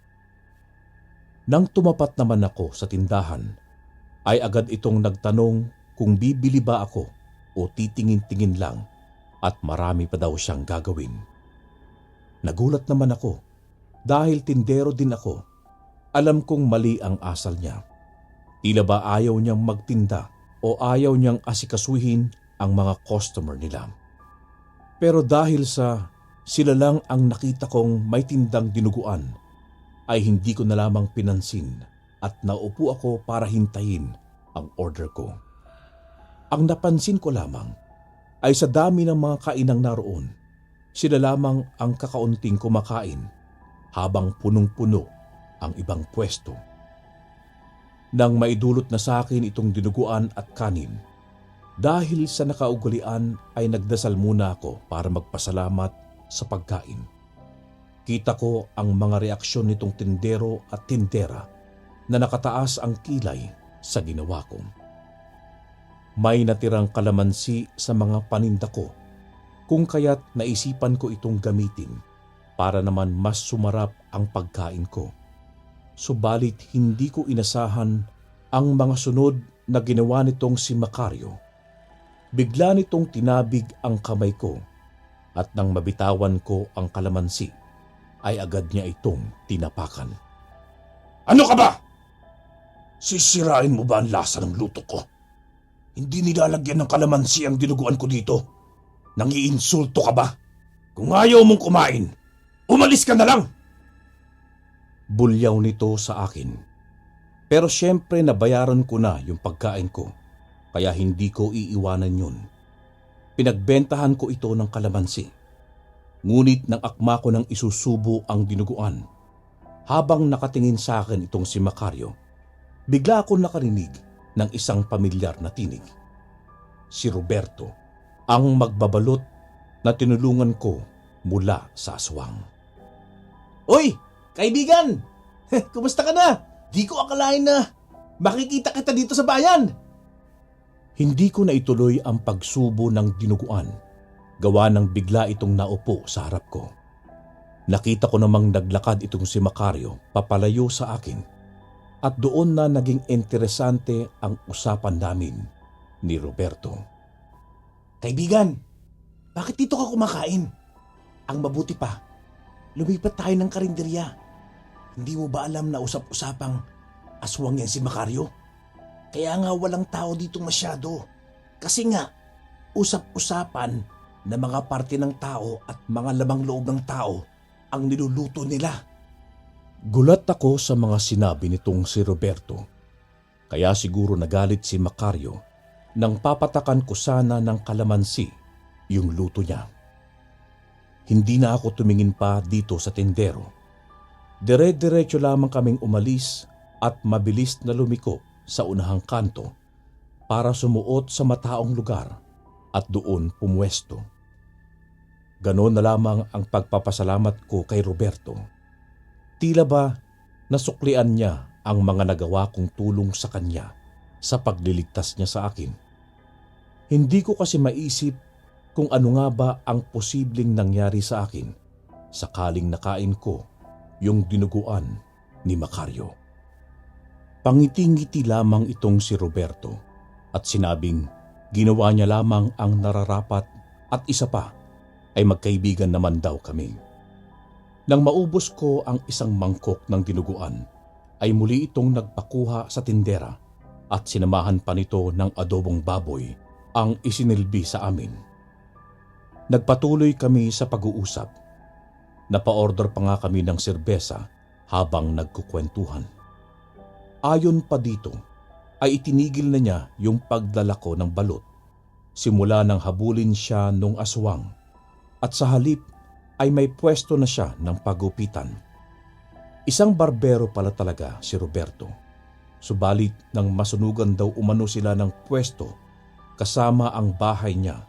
Nang tumapat naman ako sa tindahan, ay agad itong nagtanong kung bibili ba ako o titingin-tingin lang at marami pa daw siyang gagawin. Nagulat naman ako dahil tindero din ako. Alam kong mali ang asal niya. Tila ba ayaw niyang magtinda o ayaw niyang asikasuhin ang mga customer nila. Pero dahil sa sila lang ang nakita kong may tindang dinuguan, ay hindi ko na lamang pinansin at naupo ako para hintayin ang order ko. Ang napansin ko lamang ay sa dami ng mga kainang naroon, sila lamang ang kakaunting kumakain habang punong-puno ang ibang pwesto. Nang maidulot na sa akin itong dinuguan at kanin, dahil sa nakaugalian ay nagdasal muna ako para magpasalamat sa pagkain. Kita ko ang mga reaksyon nitong tindero at tindera na nakataas ang kilay sa ginawa ko. May natirang kalamansi sa mga paninda ko, kung kaya't naisipan ko itong gamitin para naman mas sumarap ang pagkain ko. Subalit hindi ko inasahan ang mga sunod na ginawa nitong si Macario. Bigla nitong tinabig ang kamay ko at nang mabitawan ko ang kalamansi ay agad niya itong tinapakan. Ano ka ba? Sisirain mo ba ang lasa ng luto ko? Hindi nilalagyan ng kalamansi ang dinuguan ko dito. Nangiinsulto ka ba? Kung ayaw mong kumain, umalis ka na lang! Bulyaw nito sa akin. Pero syempre nabayaran ko na yung pagkain ko, kaya hindi ko iiwanan yun. Pinagbentahan ko ito ng kalamansi. Ngunit nang akma ko nang isusubo ang dinuguan, habang nakatingin sa akin itong si Macario, bigla akong nakarinig ng isang pamilyar na tinig. Si Roberto, ang magbabalot na tinulungan ko mula sa aswang. Oy! Kaibigan! Kumusta ka na? Di ko akalain na makikita kita dito sa bayan. Hindi ko na ituloy ang pagsubo ng dinuguan. Gawa ng bigla itong naupo sa harap ko. Nakita ko namang naglakad itong si Macario papalayo sa akin. At doon na naging interesante ang usapan namin ni Roberto. Kaibigan, bakit dito ka kumakain? Ang mabuti pa, lumipat tayo ng karinderya. Hindi mo ba alam na usap-usapang aswang yan si Macario? Kaya nga walang tao dito masyado. Kasi nga, usap-usapan na mga parte ng tao at mga lamang loob ng tao ang niluluto nila. Gulat ako sa mga sinabi nitong si Roberto. Kaya siguro nagalit si Macario nang papatakan ko sana ng kalamansi yung luto niya. Hindi na ako tumingin pa dito sa tindero. Dire-diretso lamang kaming umalis at mabilis na lumiko sa unahang kanto para sumuot sa mataong lugar at doon pumwesto. Ganon na lamang ang pagpapasalamat ko kay Roberto. Tila ba nasuklian niya ang mga nagawa kong tulong sa kanya sa pagliligtas niya sa akin. Hindi ko kasi maisip kung ano nga ba ang posibleng nangyari sa akin sakaling nakain ko yung dinuguan ni Macario. Pangiti-ngiti lamang itong si Roberto at sinabing ginawa niya lamang ang nararapat at isa pa ay magkaibigan naman daw kami. Nang maubos ko ang isang mangkok ng dinuguan, ay muli itong nagpakuha sa tindera at sinamahan pa nito ng adobong baboy ang isinilbi sa amin. Nagpatuloy kami sa pag-uusap. Napa-order pa nga kami ng serbesa habang nagkukwentuhan. Ayon pa dito, ay itinigil na niya yung pagdala ko ng balot. Simula nang habulin siya nung aswang at sa halip ay may pwesto na siya ng pagupitan. Isang barbero pala talaga si Roberto. Subalit nang masunugan daw umano sila ng pwesto kasama ang bahay niya,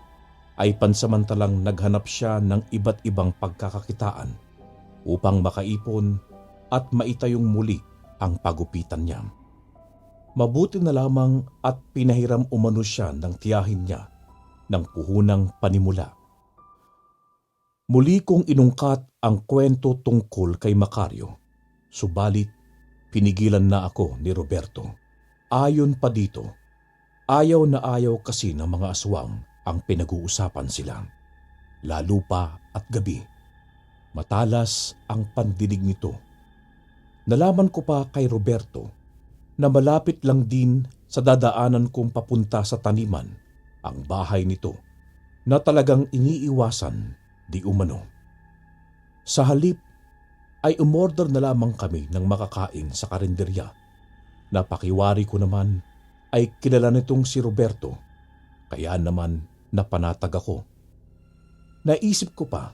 ay pansamantalang naghanap siya ng iba't ibang pagkakakitaan upang makaipon at maitayong muli ang pagupitan niya. Mabuti na lamang at pinahiram umano siya ng tiyahin niya ng puhunang panimula. Muli kong inungkat ang kwento tungkol kay Macario, subalit pinigilan na ako ni Roberto. Ayon pa dito, ayaw na ayaw kasi ng mga aswang ang pinag-uusapan sila, lalo pa at gabi. Matalas ang pandinig nito. Nalaman ko pa kay Roberto na malapit lang din sa dadaanan kong papunta sa taniman ang bahay nito na talagang iniiwasan di umano. Sa halip ay umorder na lamang kami ng makakain sa karinderya. Napakiwari ko naman ay kilala nitong si Roberto, kaya naman napanatag ako. Naisip ko pa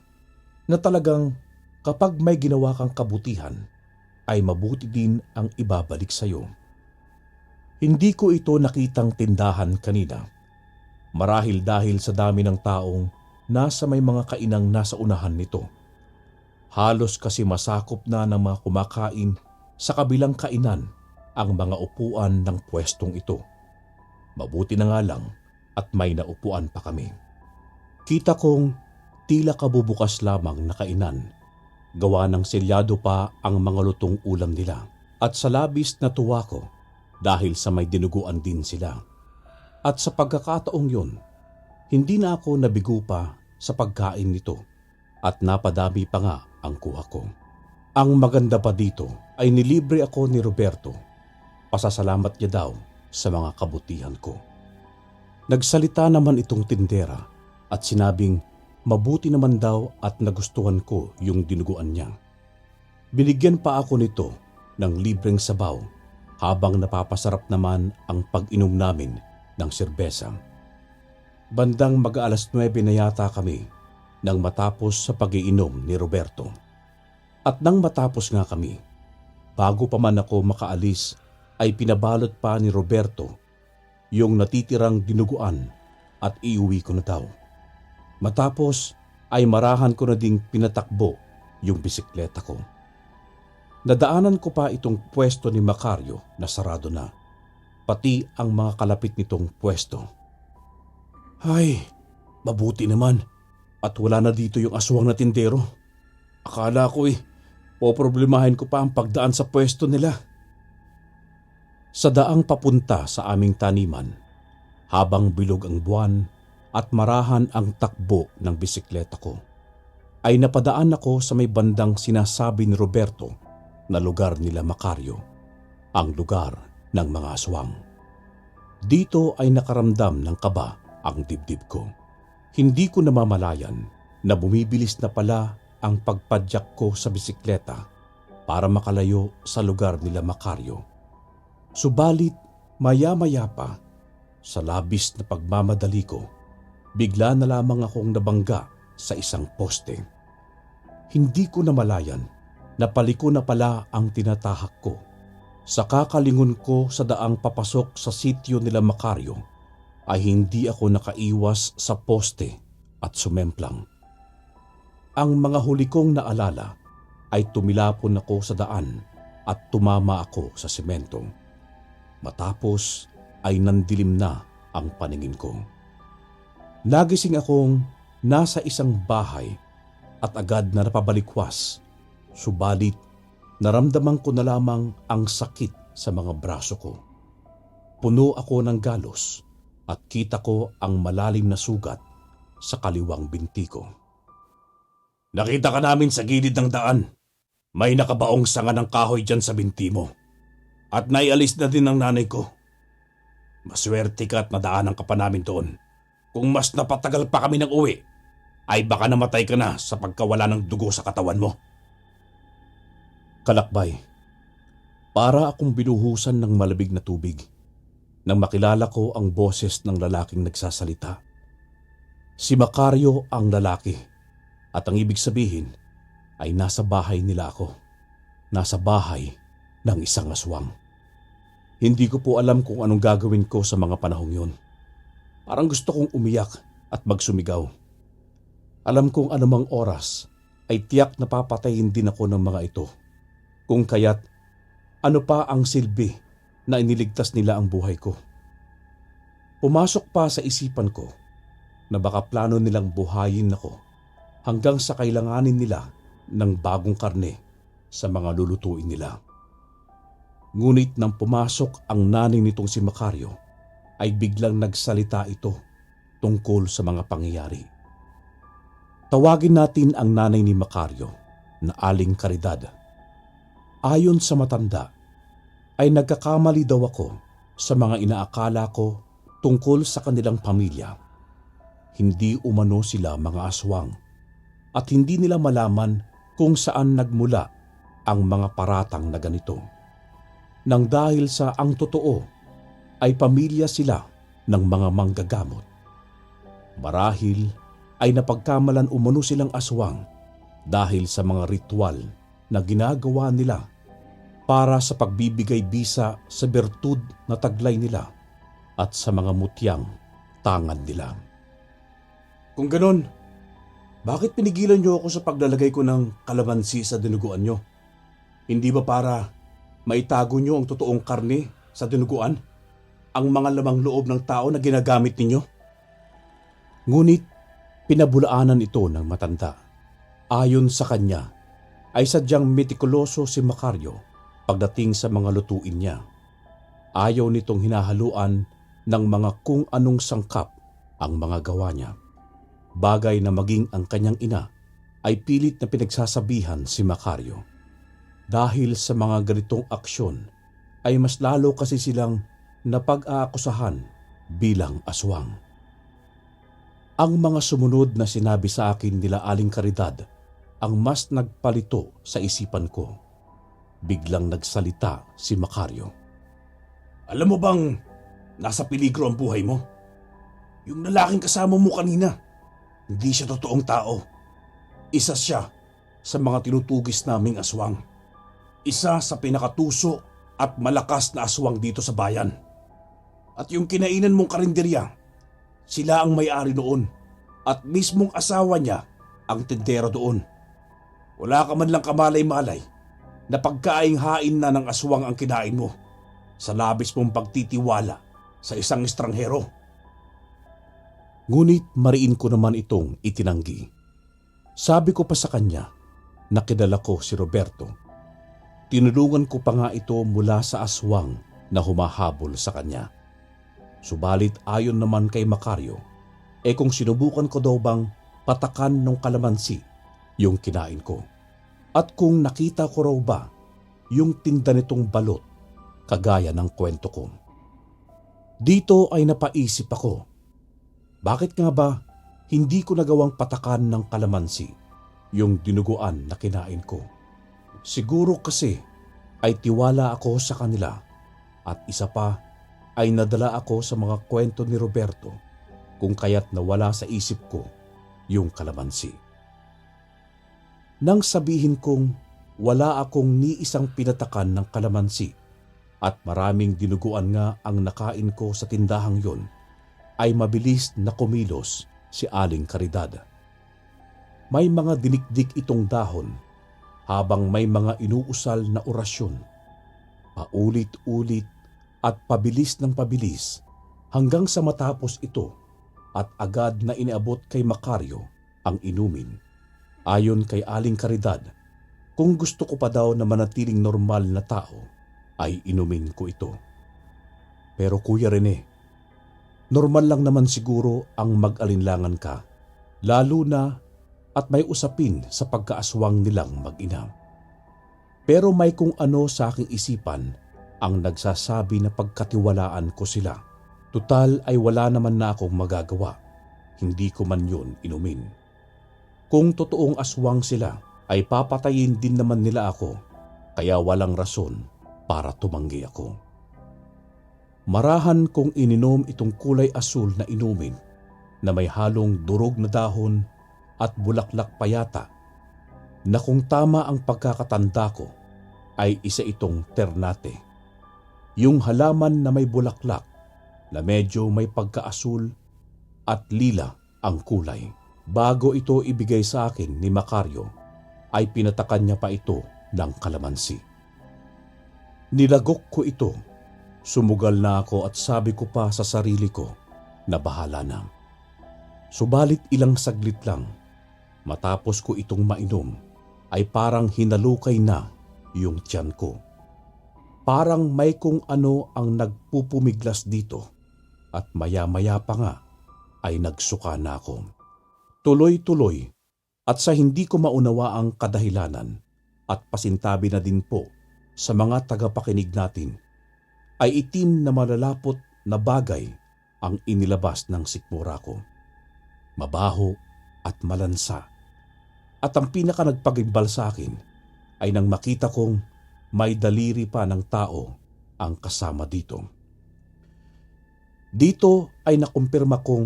na talagang kapag may ginawa kang kabutihan ay mabuti din ang ibabalik sa iyo. Hindi ko ito nakitang tindahan kanina, marahil dahil sa dami ng taong nasa may mga kainang nasa unahan nito. Halos kasi masakop na ng mga kumakain sa kabilang kainan ang mga upuan ng pwestong ito. Mabuti na nga lang at may naupuan pa kami. Kita kong tila kabubukas lamang na kainan. Gawa ng selyado pa ang mga lutong ulam nila at sa labis na tuwa ko dahil sa may dinuguan din sila. At sa pagkakataong yun, hindi na ako nabigo pa sa pagkain nito at napadami pa nga ang kuha ko. Ang maganda pa dito ay nilibre ako ni Roberto. Pasasalamat niya daw sa mga kabutihan ko. Nagsalita naman itong tindera at sinabing mabuti naman daw at nagustuhan ko yung dinuguan niya. Binigyan pa ako nito ng libreng sabaw habang napapasarap naman ang pag-inom namin ng serbesa. Bandang mag-aalas 9 na yata kami nang matapos sa pag-iinom ni Roberto. At nang matapos nga kami, bago pa man ako makaalis ay pinabalot pa ni Roberto yung natitirang dinuguan at iuwi ko na daw. Matapos ay marahan ko na ding pinatakbo yung bisikleta ko. Nadaanan ko pa itong pwesto ni Macario na sarado na, pati ang mga kalapit nitong pwesto. Ay, mabuti naman at wala na dito yung aswang na tindero. Akala ko poproblemahin ko pa ang pagdaan sa pwesto nila. Sa daang papunta sa aming taniman, habang bilog ang buwan at marahan ang takbo ng bisikleta ko, ay napadaan ako sa may bandang sinasabi ni Roberto na lugar nila Macario, ang lugar ng mga aswang. Dito ay nakaramdam ng kaba ang dibdib ko. Hindi ko namamalayan na bumibilis na pala ang pagpadyak ko sa bisikleta para makalayo sa lugar nila Macario. Subalit maya-maya pa, sa labis na pagmamadali ko, bigla na lamang akong nabangga sa isang poste. Hindi ko namalayan na paliko na pala ang tinatahak ko. Sa kakalingon ko sa daang papasok sa sityo nila Macario, ay hindi ako nakaiwas sa poste at sumemplang. Ang mga huli kong naalala ay tumilapon ako sa daan at tumama ako sa semento. Matapos ay nandilim na ang paningin ko. Nagising akong nasa isang bahay at agad na napabalikwas, subalit naramdaman ko na lamang ang sakit sa mga braso ko. Puno ako ng galos at kita ko ang malalim na sugat sa kaliwang binti ko. Nakita ka namin sa gilid ng daan. May nakabaong sanga ng kahoy dyan sa binti mo. At naialis na din ng nanay ko. Maswerte ka at nadaanan ka pa namin doon. Kung mas napatagal pa kami ng uwi, ay baka namatay ka na sa pagkawala ng dugo sa katawan mo. Kalakbay, para akong binuhusan ng malamig na tubig nang makilala ko ang boses ng lalaking nagsasalita. Si Macario ang lalaki at ang ibig sabihin ay nasa bahay nila ako. Nasa bahay ng isang aswang. Hindi ko po alam kung anong gagawin ko sa mga panahong yun. Parang gusto kong umiyak at magsumigaw. Alam kong anumang oras ay tiyak na papatayin din ako ng mga ito. Kung kaya't ano pa ang silbi na iniligtas nila ang buhay ko. Pumasok pa sa isipan ko na baka plano nilang buhayin ako hanggang sa kailanganin nila ng bagong karne sa mga lulutuin nila. Ngunit nang pumasok ang nanay nitong si Macario, ay biglang nagsalita ito tungkol sa mga pangyayari. Tawagin natin ang nanay ni Macario na Aling Caridad. Ayon sa matanda, ay nagkakamali daw ako sa mga inaakala ko tungkol sa kanilang pamilya. Hindi umano sila mga aswang at hindi nila malaman kung saan nagmula ang mga paratang na ganito. Nang dahil sa ang totoo ay pamilya sila ng mga manggagamot. Marahil ay napagkamalan umano silang aswang dahil sa mga ritual na ginagawa nila para sa pagbibigay bisa sa bertud na taglay nila at sa mga mutyang tangan nila. Kung ganon, bakit pinigilan niyo ako sa paglalagay ko ng kalamansi sa dinuguan niyo? Hindi ba para maitago niyo ang totoong karne sa dinuguan? Ang mga lamang loob ng tao na ginagamit ninyo? Ngunit pinabulaanan ito ng matanda. Ayon sa kanya, ay sadyang metikuloso si Macario pagdating sa mga lutuin niya. Ayaw nitong hinahaluan ng mga kung anong sangkap ang mga gawa niya. Bagay na maging ang kanyang ina ay pilit na pinagsasabihan si Macario. Dahil sa mga ganitong aksyon ay mas lalo kasi silang napag-aakusahan bilang aswang. Ang mga sumunod na sinabi sa akin nila Aling Caridad ang mas nagpalito sa isipan ko. Biglang nagsalita si Macario. Alam mo bang nasa peligro ang buhay mo? Yung lalaking kasama mo kanina, hindi siya totoong tao. Isa siya sa mga tinutugis naming aswang. Isa sa pinakatuso at malakas na aswang dito sa bayan. At yung kinainan mong karinderya, sila ang may-ari doon at mismong asawa niya ang tindera doon. Wala ka man lang kamalay-malay na pagkaing-hain na ng aswang ang kinain mo sa labis mong pagtitiwala sa isang estranghero. Ngunit mariin ko naman itong itinanggi. Sabi ko pa sa kanya na kilala ko si Roberto. Tinulungan ko pa nga ito mula sa aswang na humahabol sa kanya. Subalit ayon naman kay Macario, kung sinubukan ko daw bang patakan ng kalamansi yung kinain ko. At kung nakita ko raw ba yung tinda nitong balot kagaya ng kwento ko. Dito ay napaisip ako. Bakit nga ba hindi ko nagawang patakan ng kalamansi yung dinuguan na kinain ko? Siguro kasi ay tiwala ako sa kanila at isa pa ay nadala ako sa mga kwento ni Roberto kung kaya't nawala sa isip ko yung kalamansi. Nang sabihin kong wala akong ni isang pinatakan ng kalamansi at maraming dinuguan nga ang nakain ko sa tindahang yon, ay mabilis na kumilos si Aling Caridad. May mga dinikdik itong dahon habang may mga inuusal na orasyon. Paulit-ulit at pabilis ng pabilis hanggang sa matapos ito at agad na iniabot kay Macario ang inumin. Ayon kay Aling Caridad, kung gusto ko pa daw na manatiling normal na tao, ay inumin ko ito. Pero Kuya Rene, normal lang naman siguro ang mag-alinlangan ka, lalo na at may usapin sa pagkaaswang nilang mag-ina. Pero may kung ano sa aking isipan ang nagsasabi na pagkatiwalaan ko sila. Tutal ay wala naman na akong magagawa. Hindi ko man yun inumin. Kung totoong aswang sila, ay papatayin din naman nila ako, kaya walang rason para tumanggi ako. Marahan kong ininom itong kulay asul na inumin na may halong durog na dahon at bulaklak pa yata, na kung tama ang pagkakatanda ko ay isa itong ternate. Yung halaman na may bulaklak na medyo may pagkaasul at lila ang kulay. Bago ito ibigay sa akin ni Macario, ay pinatakan niya pa ito ng kalamansi. Nilagok ko ito. Sumugal na ako at sabi ko pa sa sarili ko na bahala na. Subalit ilang saglit lang, matapos ko itong mainom, ay parang hinalukay na yung tiyan ko. Parang may kung ano ang nagpupumiglas dito at maya-maya pa nga ay nagsuka na ako. Tuloy-tuloy at sa hindi ko maunawaan ang kadahilanan at pasintabi na din po sa mga tagapakinig natin, ay itim na malalapot na bagay ang inilabas ng sikmura ko. Mabaho at malansa. At ang pinaka nagpagimbal sa akin ay nang makita kong may daliri pa ng tao ang kasama dito. Dito ay nakumpirma kong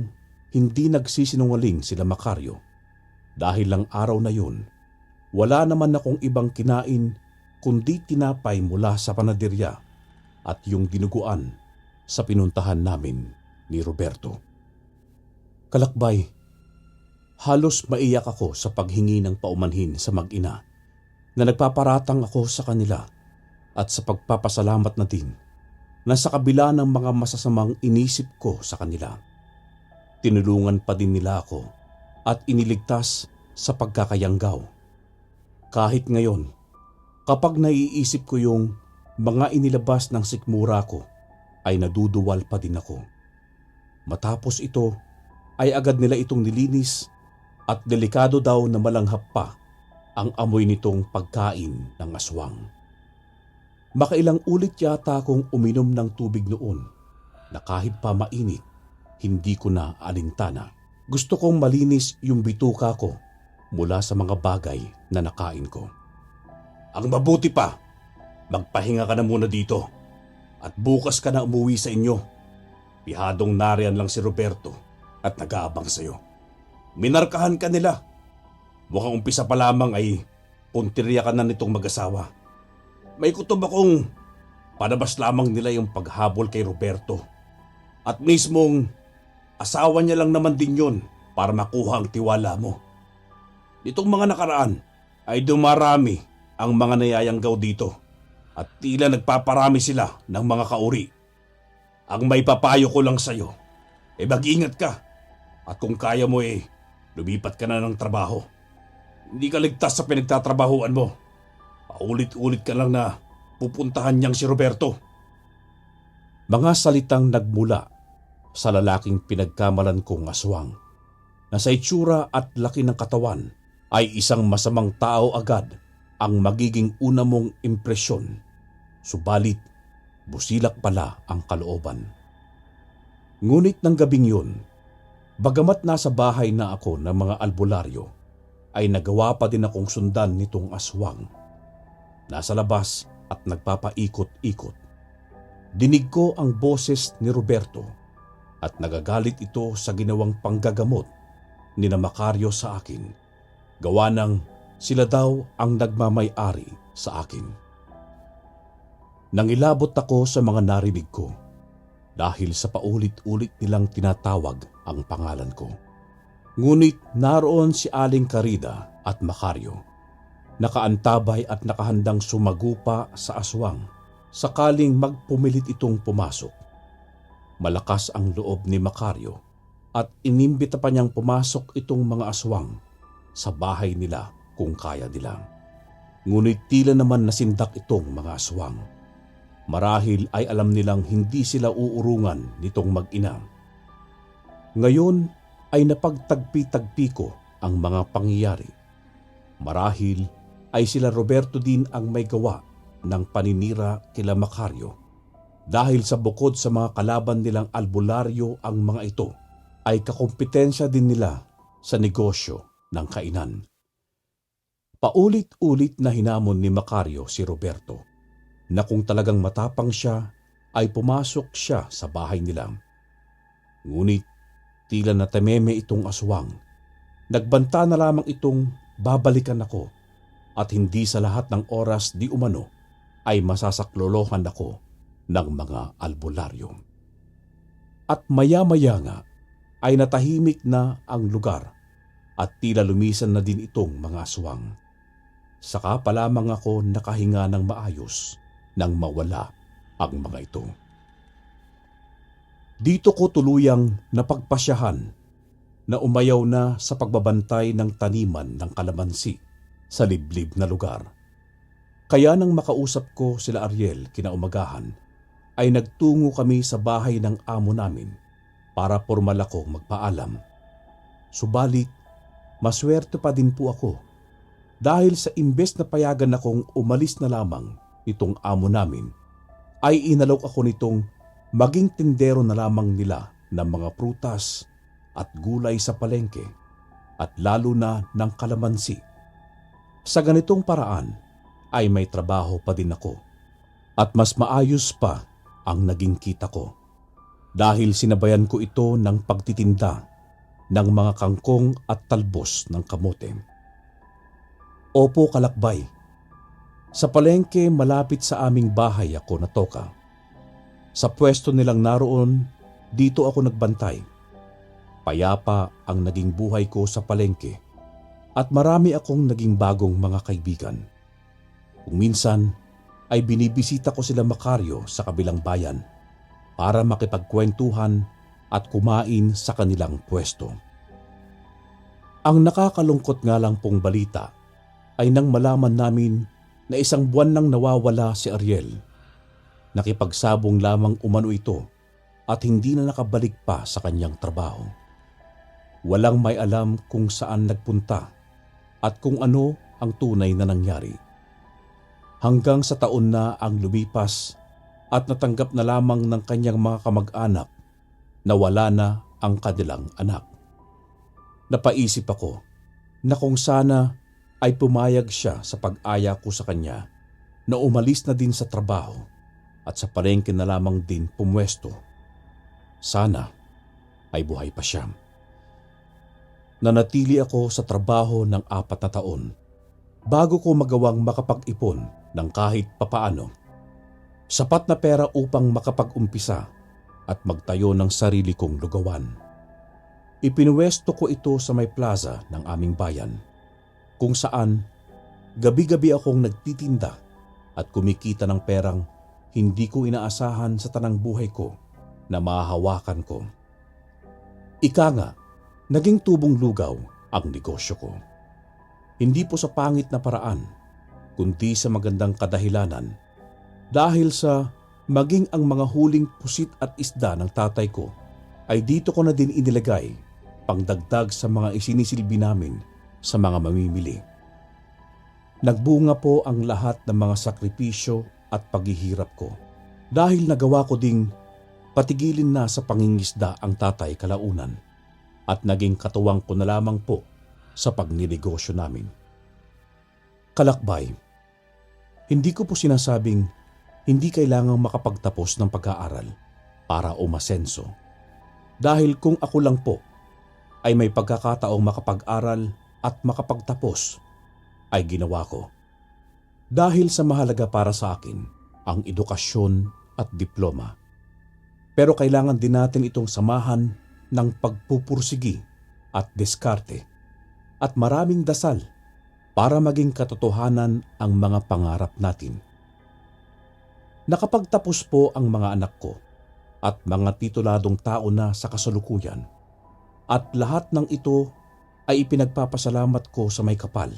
hindi nagsisinungaling sila Macario. Dahil lang araw na yun, wala naman akong ibang kinain kundi tinapay mula sa panaderya at yung dinuguan sa pinuntahan namin ni Roberto. Kalakbay, halos maiyak ako sa paghingi ng paumanhin sa mag-ina na nagpaparatang ako sa kanila at sa pagpapasalamat na din na sa kabila ng mga masasamang inisip ko sa kanila, tinulungan pa din nila ako at iniligtas sa pagkakayanggaw. Kahit ngayon, kapag naiisip ko yung mga inilabas ng sikmura ko, ay naduduwal pa din ako. Matapos ito, ay agad nila itong nilinis at delikado daw na malanghap pa ang amoy nitong pagkain ng aswang. Makailang ulit yata akong uminom ng tubig noon na kahit pa mainit, hindi ko na alintana. Gusto kong malinis yung bituka ko mula sa mga bagay na nakain ko. Ang mabuti pa, magpahinga ka na muna dito at bukas ka na umuwi sa inyo. Pihadong nariyan lang si Roberto at nag-aabang sa'yo. Minarkahan ka nila. Mukhang umpisa pa lamang ay puntirya ka na nitong mag-asawa. May kutob akong panabas lamang nila yung paghabol kay Roberto. At mismong asawa niya lang naman din yun para makuha ang tiwala mo. Nitong mga nakaraan ay dumarami ang mga nayayanggaw dito at tila nagpaparami sila ng mga kauri. Ang may papayo ko lang sa'yo, mag-ingat ka at kung kaya mo lumipat ka na ng trabaho. Hindi ka ligtas sa pinagtatrabahuan mo. Paulit-ulit ka lang na pupuntahan niyang si Roberto. Mga salitang nagmula sa lalaking pinagkamalan kong aswang na sa itsura at laki ng katawan ay isang masamang tao agad ang magiging una mong impresyon. Subalit, busilak pala ang kalooban. Ngunit ng gabing yun, bagamat nasa bahay na ako ng mga albularyo, ay nagawa pa din akong sundan nitong aswang. Nasa labas at nagpapaikot-ikot. Dinig ko ang boses ni Roberto at nagagalit ito sa ginawang panggagamot ni na Macario sa akin. Gawa ng sila daw ang nagmamay-ari sa akin. Nangilabot ako sa mga narinig ko. dahil sa paulit-ulit nilang tinatawag ang pangalan ko. Ngunit naroon si Aling Carida at Macario, nakaantabay at nakahandang sumagupa sa aswang sakaling magpumilit itong pumasok. Malakas ang loob ni Macario at inimbita pa niyang pumasok itong mga aswang sa bahay nila kung kaya nila. Ngunit tila naman nasindak itong mga aswang. Marahil ay alam nilang hindi sila uurungan nitong mag-ina. Ngayon ay napagtagpi-tagpi ko ang mga pangyayari. Marahil ay sila Roberto din ang may gawa ng paninira kila Macario, dahil sa bukod sa mga kalaban nilang albularyo ang mga ito ay kakumpetensya din nila sa negosyo ng kainan. Paulit-ulit na hinamon ni Macario si Roberto na kung talagang matapang siya ay pumasok siya sa bahay nila. Ngunit tila natameme itong aswang. Nagbanta na lamang itong babalikan ako at hindi sa lahat ng oras di umano ay masasaklolohan ako ng mga albularyo. At maya-maya nga ay natahimik na ang lugar at tila lumisan na din itong mga aswang. Saka pa lamang ako nakahinga ng maayos nang mawala ang mga ito. Dito ko tuluyang napagpasyahan na umayaw na sa pagbabantay ng taniman ng kalamansi sa liblib na lugar. Kaya nang makausap ko sila Ariel kinaumagahan, ay nagtungo kami sa bahay ng amo namin para pormal akong magpaalam. Subalit, maswerte pa din po ako dahil sa imbes na payagan akong umalis na lamang itong amo namin, ay inalok ako nitong maging tindero na lamang nila ng mga prutas at gulay sa palengke at lalo na ng kalamansi. Sa ganitong paraan ay may trabaho pa din ako at mas maayos pa ang naging kita ko dahil sinabayan ko ito ng pagtitinda ng mga kangkong at talbos ng kamote. Opo, kalakbay. Sa palengke malapit sa aming bahay ako natoka. Sa pwesto nilang naroon, dito ako nagbantay. Payapa ang naging buhay ko sa palengke at marami akong naging bagong mga kaibigan. Kung minsan ay binibisita ko sila Macario sa kabilang bayan para makipagkwentuhan at kumain sa kanilang pwesto. Ang nakakalungkot nga lang pong balita ay nang malaman namin na 1 buwan nang nawawala si Ariel. Nakipagsabong lamang umano ito at hindi na nakabalik pa sa kanyang trabaho. Walang may alam kung saan nagpunta at kung ano ang tunay na nangyari. Hanggang sa taon na ang lumipas at natanggap na lamang ng kanyang mga kamag-anak na wala na ang kanilang anak. Napaisip ako na kung sana ay pumayag siya sa pag-aya ko sa kanya na umalis na din sa trabaho at sa palengke na lamang din pumwesto. Sana ay buhay pa siya. Nanatili ako sa trabaho ng 4 na taon bago ko magawang makapag-ipon ng kahit papaano. Sapat na pera upang makapag-umpisa at magtayo ng sarili kong lugawan. Ipinwesto ko ito sa may plaza ng aming bayan, kung saan gabi-gabi akong nagtitinda at kumikita ng perang hindi ko inaasahan sa tanang buhay ko na mahahawakan ko. Ika nga, naging tubong lugaw ang negosyo ko. Hindi po sa pangit na paraan, kundi sa magandang kadahilanan dahil sa maging ang mga huling pusit at isda ng tatay ko ay dito ko na din inilagay pangdagdag sa mga isinisilbi namin sa mga mamimili. Nagbunga po ang lahat ng mga sakripisyo at paghihirap ko dahil nagawa ko ding patigilin na sa pangingisda ang tatay kalaunan at naging katuwang ko na lamang po sa pagninegosyo namin. Kalakbay, hindi ko po sinasabing hindi kailangang makapagtapos ng pag-aaral para umasenso. Dahil kung ako lang po ay may pagkakataong makapag-aral at makapagtapos, ay ginawa ko. Dahil sa mahalaga para sa akin ang edukasyon at diploma. Pero kailangan din natin itong samahan ng pagpupursigi at diskarte at maraming dasal para maging katotohanan ang mga pangarap natin. Nakapagtapos po ang mga anak ko at mga tituladong tao na sa kasalukuyan, at lahat ng ito ay ipinagpapasalamat ko sa may kapal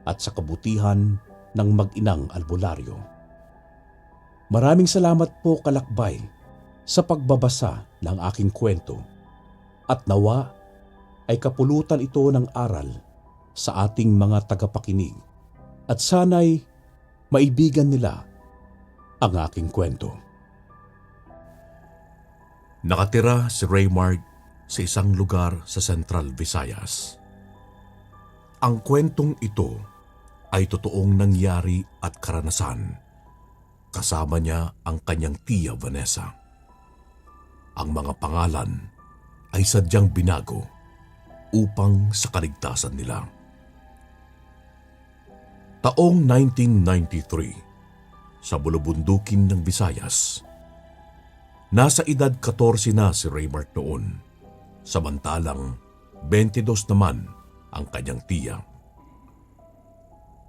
at sa kabutihan ng mag-inang albularyo. Maraming salamat po, Kalakbay, sa pagbabasa ng aking kwento, at nawa ay kapulutan ito ng aral sa ating mga tagapakinig at sana'y maibigan nila ang aking kwento. Nakatira si Raymark sa isang lugar sa Central Visayas. Ang kwentong ito ay totoong nangyari at karanasan. Kasama niya ang kanyang tiya Vanessa. Ang mga pangalan ay sadyang binago upang sa kaligtasan nila. Taong 1993, sa bulubundukin ng Visayas, nasa edad 14 na si Raymark noon, samantalang 22 naman ang kanyang tiya.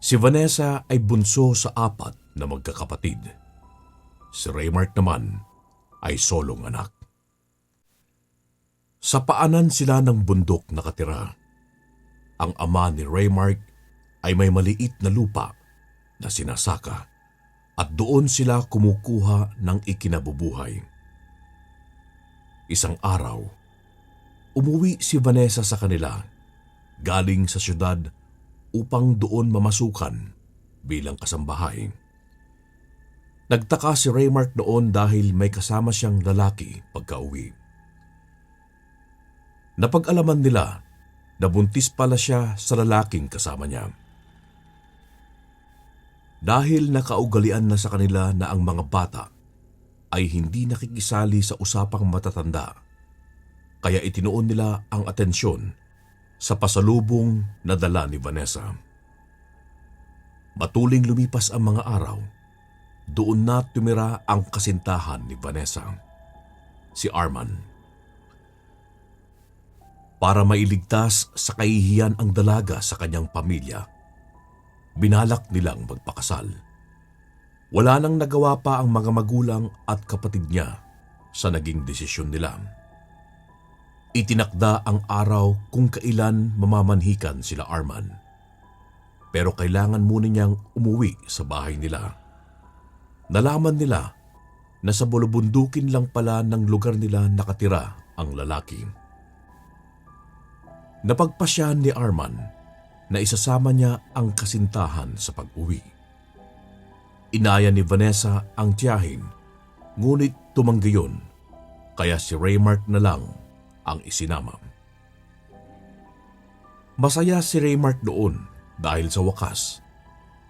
Si Vanessa ay bunso sa 4 na magkakapatid. Si Raymark naman ay solong anak. Sa paanan sila ng bundok nakatira. Ang ama ni Raymark ay may maliit na lupa na sinasaka at doon sila kumukuha ng ikinabubuhay. Isang araw, umuwi si Vanessa sa kanila galing sa syudad upang doon mamasukan bilang kasambahay. Nagtaka si Raymark noon dahil may kasama siyang lalaki pagka-uwi. Napag-alaman nila na buntis pala siya sa lalaking kasama niya. Dahil nakaugalian na sa kanila na ang mga bata ay hindi nakikisali sa usapang matatanda, kaya itinuon nila ang atensyon sa pasalubong na dala ni Vanessa. Matuling lumipas ang mga araw, doon na tumira ang kasintahan ni Vanessa, si Arman. Para mailigtas sa kahihiyan ang dalaga sa kanyang pamilya, binalak nilang magpakasal. Wala nang nagawa pa ang mga magulang at kapatid niya sa naging desisyon nila. Itinakda ang araw kung kailan mamamanhikan sila Arman. Pero kailangan muna niyang umuwi sa bahay nila. Nalaman nila na sa bulubundukin lang pala ng lugar nila nakatira ang lalaki. Napagpasyahan ni Arman na isasama niya ang kasintahan sa pag-uwi. Inaya ni Vanessa ang tiyahin, ngunit tumanggi yun, kaya si Raymark na lang ang isinama. Masaya si Raymark doon dahil sa wakas,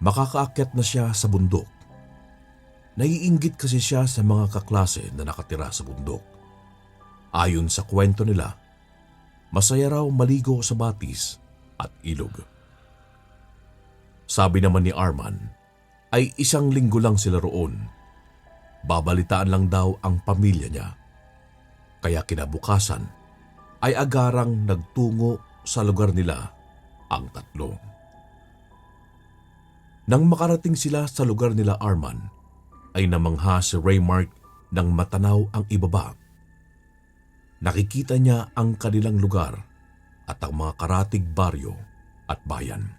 makakaakyat na siya sa bundok. Naiinggit kasi siya sa mga kaklase na nakatira sa bundok. Ayon sa kwento nila, masaya raw maligo sa batis at ilog. Sabi naman ni Arman, ay 1 linggo lang sila roon. Babalitaan lang daw ang pamilya niya. Kaya kinabukasan ay agarang nagtungo sa lugar nila ang tatlo. Nang makarating sila sa lugar nila Arman, ay namangha si Raymark nang matanaw ang ibaba. Nakikita niya ang kanilang lugar at ang mga karatig baryo at bayan.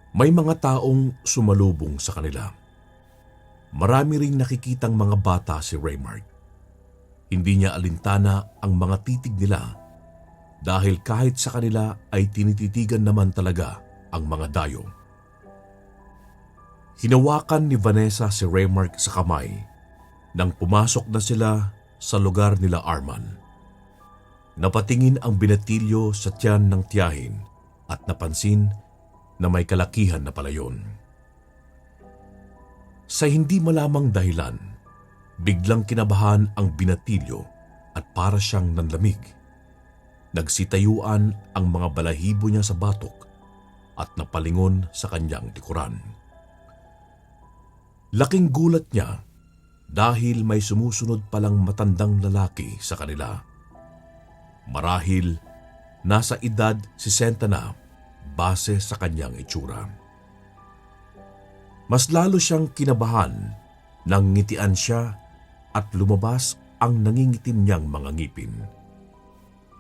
May mga taong sumalubong sa kanila. Marami ring nakikitang mga bata si Raymark. Hindi niya alintana ang mga titig nila dahil kahit sa kanila ay tinititigan naman talaga ang mga dayo. Hinawakan ni Vanessa si Raymark sa kamay nang pumasok na sila sa lugar nila Arman. Napatingin ang binatilyo sa tiyan ng tiyahin at napansin na may kalakihan na pala yun. Sa hindi malamang dahilan, biglang kinabahan ang binatilyo at para siyang nanlamig. Nagsitayuan ang mga balahibo niya sa batok at napalingon sa kanyang likuran. Laking gulat niya dahil may sumusunod palang matandang lalaki sa kanila. Marahil nasa edad 60 na base sa kanyang itsura. Mas lalo siyang kinabahan nang ngitian siya at lumabas ang nangingitim niyang mga ngipin.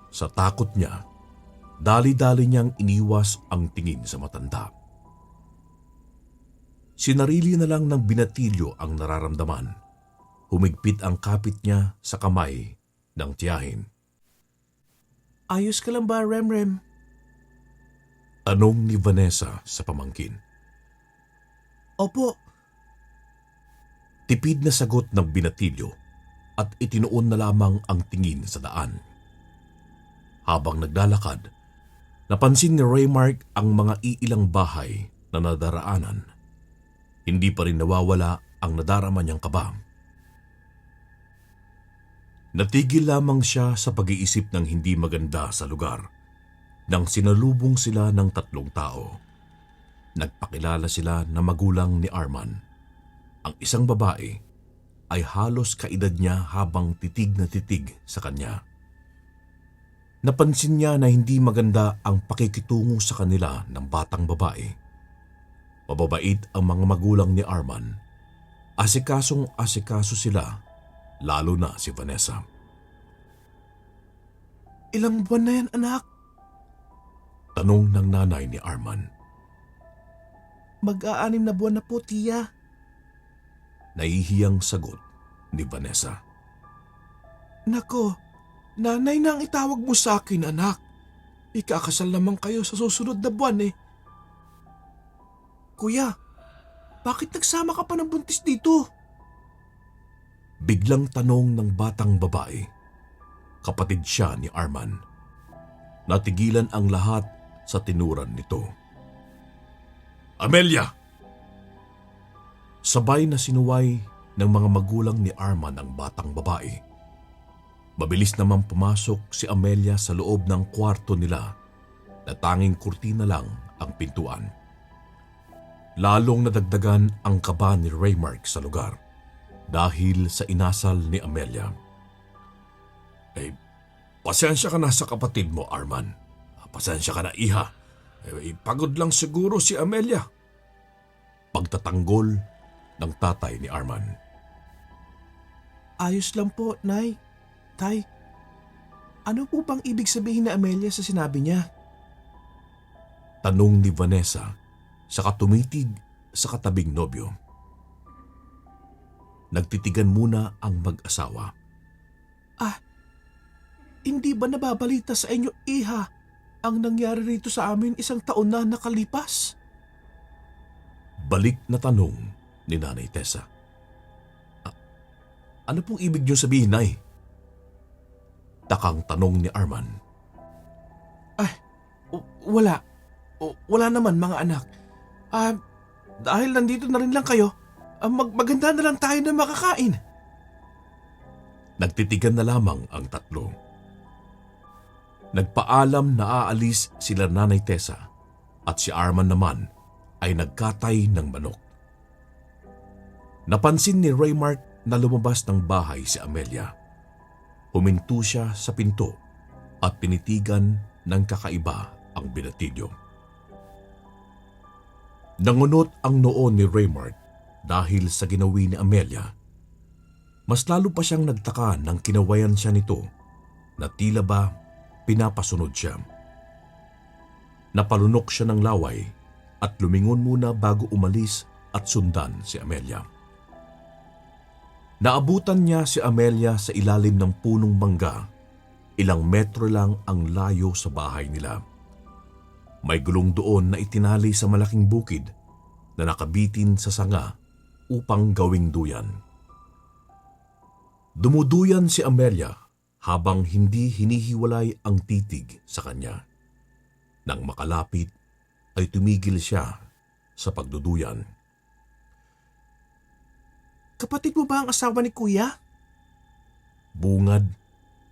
Sa takot niya, dali-dali niyang iniwas ang tingin sa matanda. Sinarili na lang ng binatilyo ang nararamdaman. Humigpit ang kapit niya sa kamay ng tiyahin. Ayos ka lang ba, Remrem? Tanong ni Vanessa sa pamangkin. Opo. Tipid na sagot ng binatilyo at itinuon na lamang ang tingin sa daan. Habang naglalakad, napansin ni Raymark ang mga iilang bahay na nadaraanan. Hindi pa rin nawawala ang nadarama niyang kaba. Natigil lamang siya sa pag-iisip ng hindi maganda sa lugar nang sinalubong sila ng 3 tao. Nagpakilala sila na magulang ni Arman. Ang isang babae ay halos kaedad niya habang titig na titig sa kanya. Napansin niya na hindi maganda ang pakikitungo sa kanila ng batang babae. Mababait ang mga magulang ni Arman. Asikasong-asikaso sila, lalo na si Vanessa. Ilang buwan na yan, anak? Tanong ng nanay ni Arman. Mag-6 na buwan na po, tiya. Nahihiyang sagot ni Vanessa. Nako, nanay na ang itawag mo sa akin, anak. Ikakasal naman kayo sa susunod na buwan eh. Kuya, bakit nagsama ka pa ng buntis dito? Biglang tanong ng batang babae. Kapatid siya ni Arman. Natigilan ang lahat sa tinuran nito. Amelia! Sabay na sinuway ng mga magulang ni Arman ang batang babae. Mabilis naman pumasok si Amelia sa loob ng kwarto nila na tanging kurtina lang ang pintuan. Lalong nadagdagan ang kaba ni Raymark sa lugar dahil sa inasal ni Amelia. Pasensya ka na sa kapatid mo, Arman. Pasensya ka na, iha. Pagod lang siguro si Amelia. Pagtatanggol ng tatay ni Arman. Ayos lang po, Nay. Tay, ano po bang ibig sabihin ni Amelia sa sinabi niya? Tanong ni Vanessa saka tumitig sa katabing nobyo. Nagtitigan muna ang mag-asawa. Hindi ba nababalita sa inyo, iha, ang nangyari rito sa amin 1 taon na nakalipas? Balik na tanong ni Nanay Tessa. Ano pong ibig niyo sabihin, Nay? Takang tanong ni Arman. Wala. Wala naman, mga anak. Dahil nandito na rin lang kayo, maganda na lang tayo na makakain. Nagtitigan na lamang ang 3. Nagpaalam na aalis sila Nanay Tessa at si Arman naman ay nagkatay ng manok. Napansin ni Raymark na lumabas ng bahay si Amelia. Huminto siya sa pinto at pinitigan ng kakaiba ang binatilyo. Nangunot ang noo ni Raymark dahil sa ginawi ni Amelia. Mas lalo pa siyang nagtaka nang kinawayan siya nito na tila ba pinapasunod siya. Napalunok siya ng laway at lumingon muna bago umalis at sundan si Amelia. Naabutan niya si Amelia sa ilalim ng punong mangga. Ilang metro lang ang layo sa bahay nila. May gulong doon na itinali sa malaking bukid na nakabitin sa sanga upang gawing duyan. Dumuduyan si Amelia habang hindi hinihiwalay ang titig sa kanya. Nang makalapit ay tumigil siya sa pagduduyan. Kapatid mo ba ang asawa ni Kuya? Bungad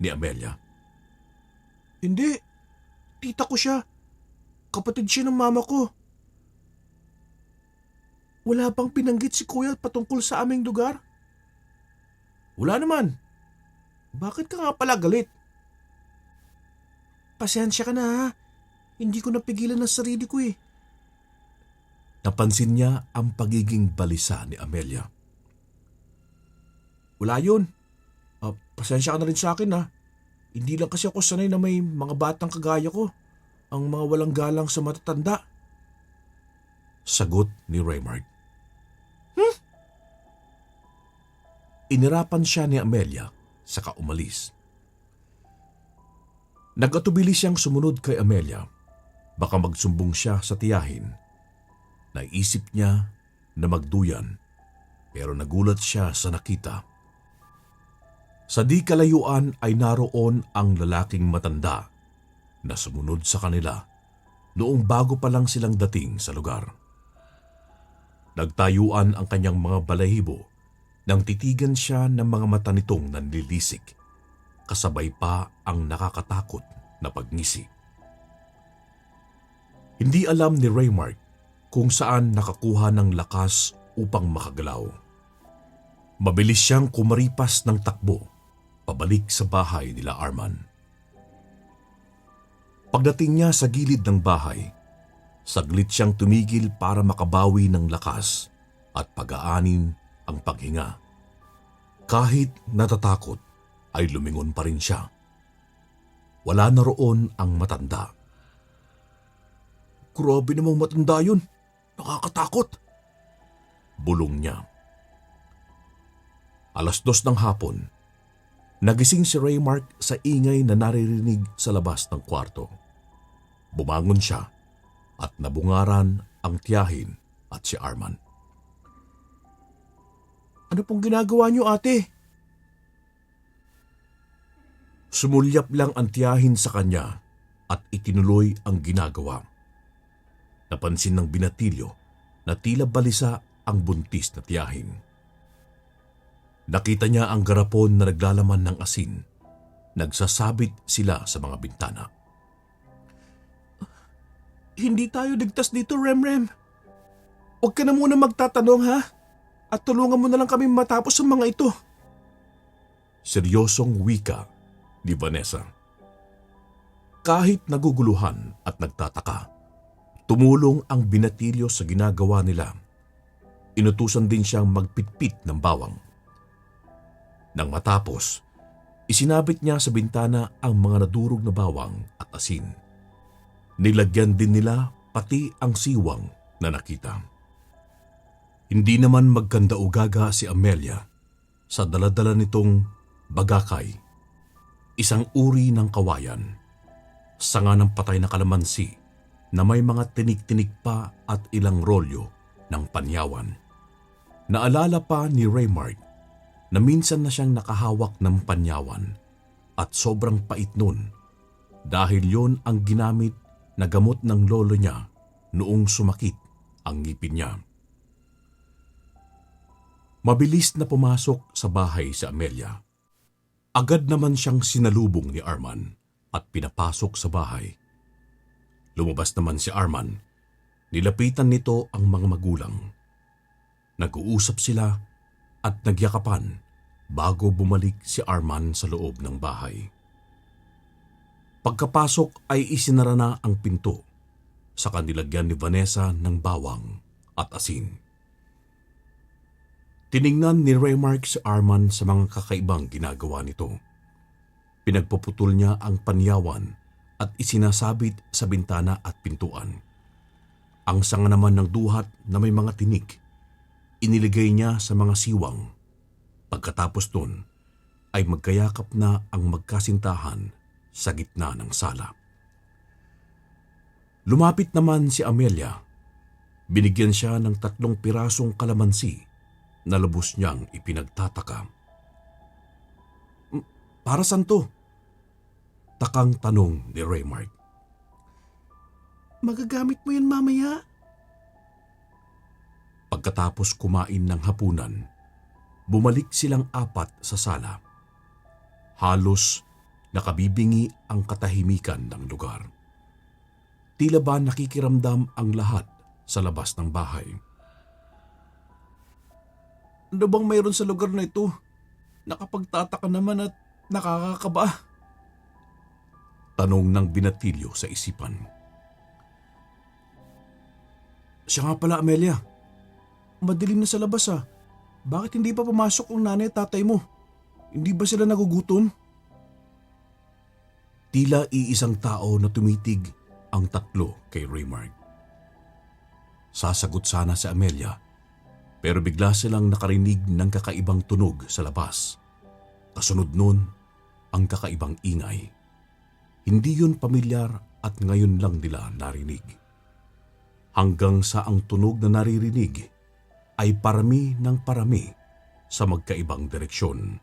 ni Amelia. Hindi. Tita ko siya. Kapatid siya ng mama ko. Wala bang pinanggit si Kuya patungkol sa aming lugar? Wala naman. Bakit ka nga pala galit? Pasensya ka na ha. Hindi ko napigilan ang sarili ko eh. Napansin niya ang pagiging balisa ni Amelia. Wala yun. Pasensya ka na rin sa akin ha. Hindi lang kasi ako sanay na may mga batang kagaya ko. Ang mga walang galang sa matatanda. Sagot ni Raymart. Inirapan siya ni Amelia saka umalis. Nag-atubili siyang sumunod kay Amelia. Baka magsumbong siya sa tiyahin. Naisip niya na magduyan pero nagulat siya sa nakita. Sa di kalayuan ay naroon ang lalaking matanda na sumunod sa kanila noong bago pa lang silang dating sa lugar. Nagtayuan ang kanyang mga balahibo nang titigan siya ng mga mata nitong nanlilisik, kasabay pa ang nakakatakot na pagngisi. Hindi alam ni Raymart kung saan nakakuha ng lakas upang makagalaw. Mabilis siyang kumaripas ng takbo pabalik sa bahay nila Arman. Pagdating niya sa gilid ng bahay, saglit siyang tumigil para makabawi ng lakas at pag-aanin ang paghinga. Kahit natatakot, ay lumingon pa rin siya. Wala na roon ang matanda. Grabe namang matanda yun. Nakakatakot. Bulong niya. 2:00 ng hapon, nagising si Raymart sa ingay na naririnig sa labas ng kwarto. Bumangon siya at nabungaran ang tiyahin at si Arman. Ano pong ginagawa niyo, ate? Sumulyap lang ang tiyahin sa kanya at itinuloy ang ginagawa. Napansin ng binatilyo na tila balisa ang buntis na tiyahin. Nakita niya ang garapon na naglalaman ng asin. Nagsasabit sila sa mga bintana. Hindi tayo ligtas dito, Remrem. Huwag ka na muna magtatanong ha. At tulungan mo na lang kami matapos ang mga ito. Seryosong wika ni Vanessa. Kahit naguguluhan at nagtataka, tumulong ang binatilyo sa ginagawa nila. Inutusan din siyang magpitpit ng bawang. Nang matapos, isinabit niya sa bintana ang mga nadurog na bawang at asin. Nilagyan din nila pati ang siwang na nakita. Hindi naman magkanda-ugaga si Amelia sa daladala nitong bagakay, isang uri ng kawayan, sanga ng patay na kalamansi na may mga tinik-tinik pa at ilang rolyo ng panyawan. Naalala pa ni Raymart na minsan na siyang nakahawak ng panyawan at sobrang pait nun dahil yon ang ginamit na gamot ng lolo niya noong sumakit ang ngipin niya. Mabilis na pumasok sa bahay si Amelia. Agad naman siyang sinalubong ni Arman at pinapasok sa bahay. Lumabas naman si Arman. Nilapitan nito ang mga magulang. Nag-uusap sila at nagyakapan bago bumalik si Arman sa loob ng bahay. Pagkapasok ay isinara na ang pinto sa kanilagyan ni Vanessa ng bawang at asin. Tiningnan ni Raymart si Arman sa mga kakaibang ginagawa nito. Pinagpuputol niya ang panyawan at isinasabit sa bintana at pintuan. Ang sanga naman ng duhat na may mga tinik, iniligay niya sa mga siwang. Pagkatapos nun, ay magkayakap na ang magkasintahan sa gitna ng sala. Lumapit naman si Amelia. Binigyan siya ng 3 pirasong kalamansi na lubos niyang ipinagtataka. Para saan to? Takang tanong ni Raymart. Magagamit mo yan mamaya. Pagkatapos kumain ng hapunan, bumalik silang 4 sa sala. Halos nakabibingi ang katahimikan ng lugar. Tila ba nakikiramdam ang lahat sa labas ng bahay. Ano bang mayroon sa lugar na ito? nakapagtataka naman at nakakakaba. Tanong ng binatilyo sa isipan. Siya nga pala, Amelia. Madilim na sa labas ah. Bakit hindi pa pumasok ang nanay at tatay mo? Hindi ba sila nagugutom? Tila iisang tao na tumitig ang tatlo kay Raymark. Sasagot sana si Amelia, pero bigla silang nakarinig ng kakaibang tunog sa labas. Kasunod nun, ang kakaibang ingay. Hindi yun pamilyar at ngayon lang nila narinig. Hanggang sa ang tunog na naririnig ay parami ng parami sa magkaibang direksyon.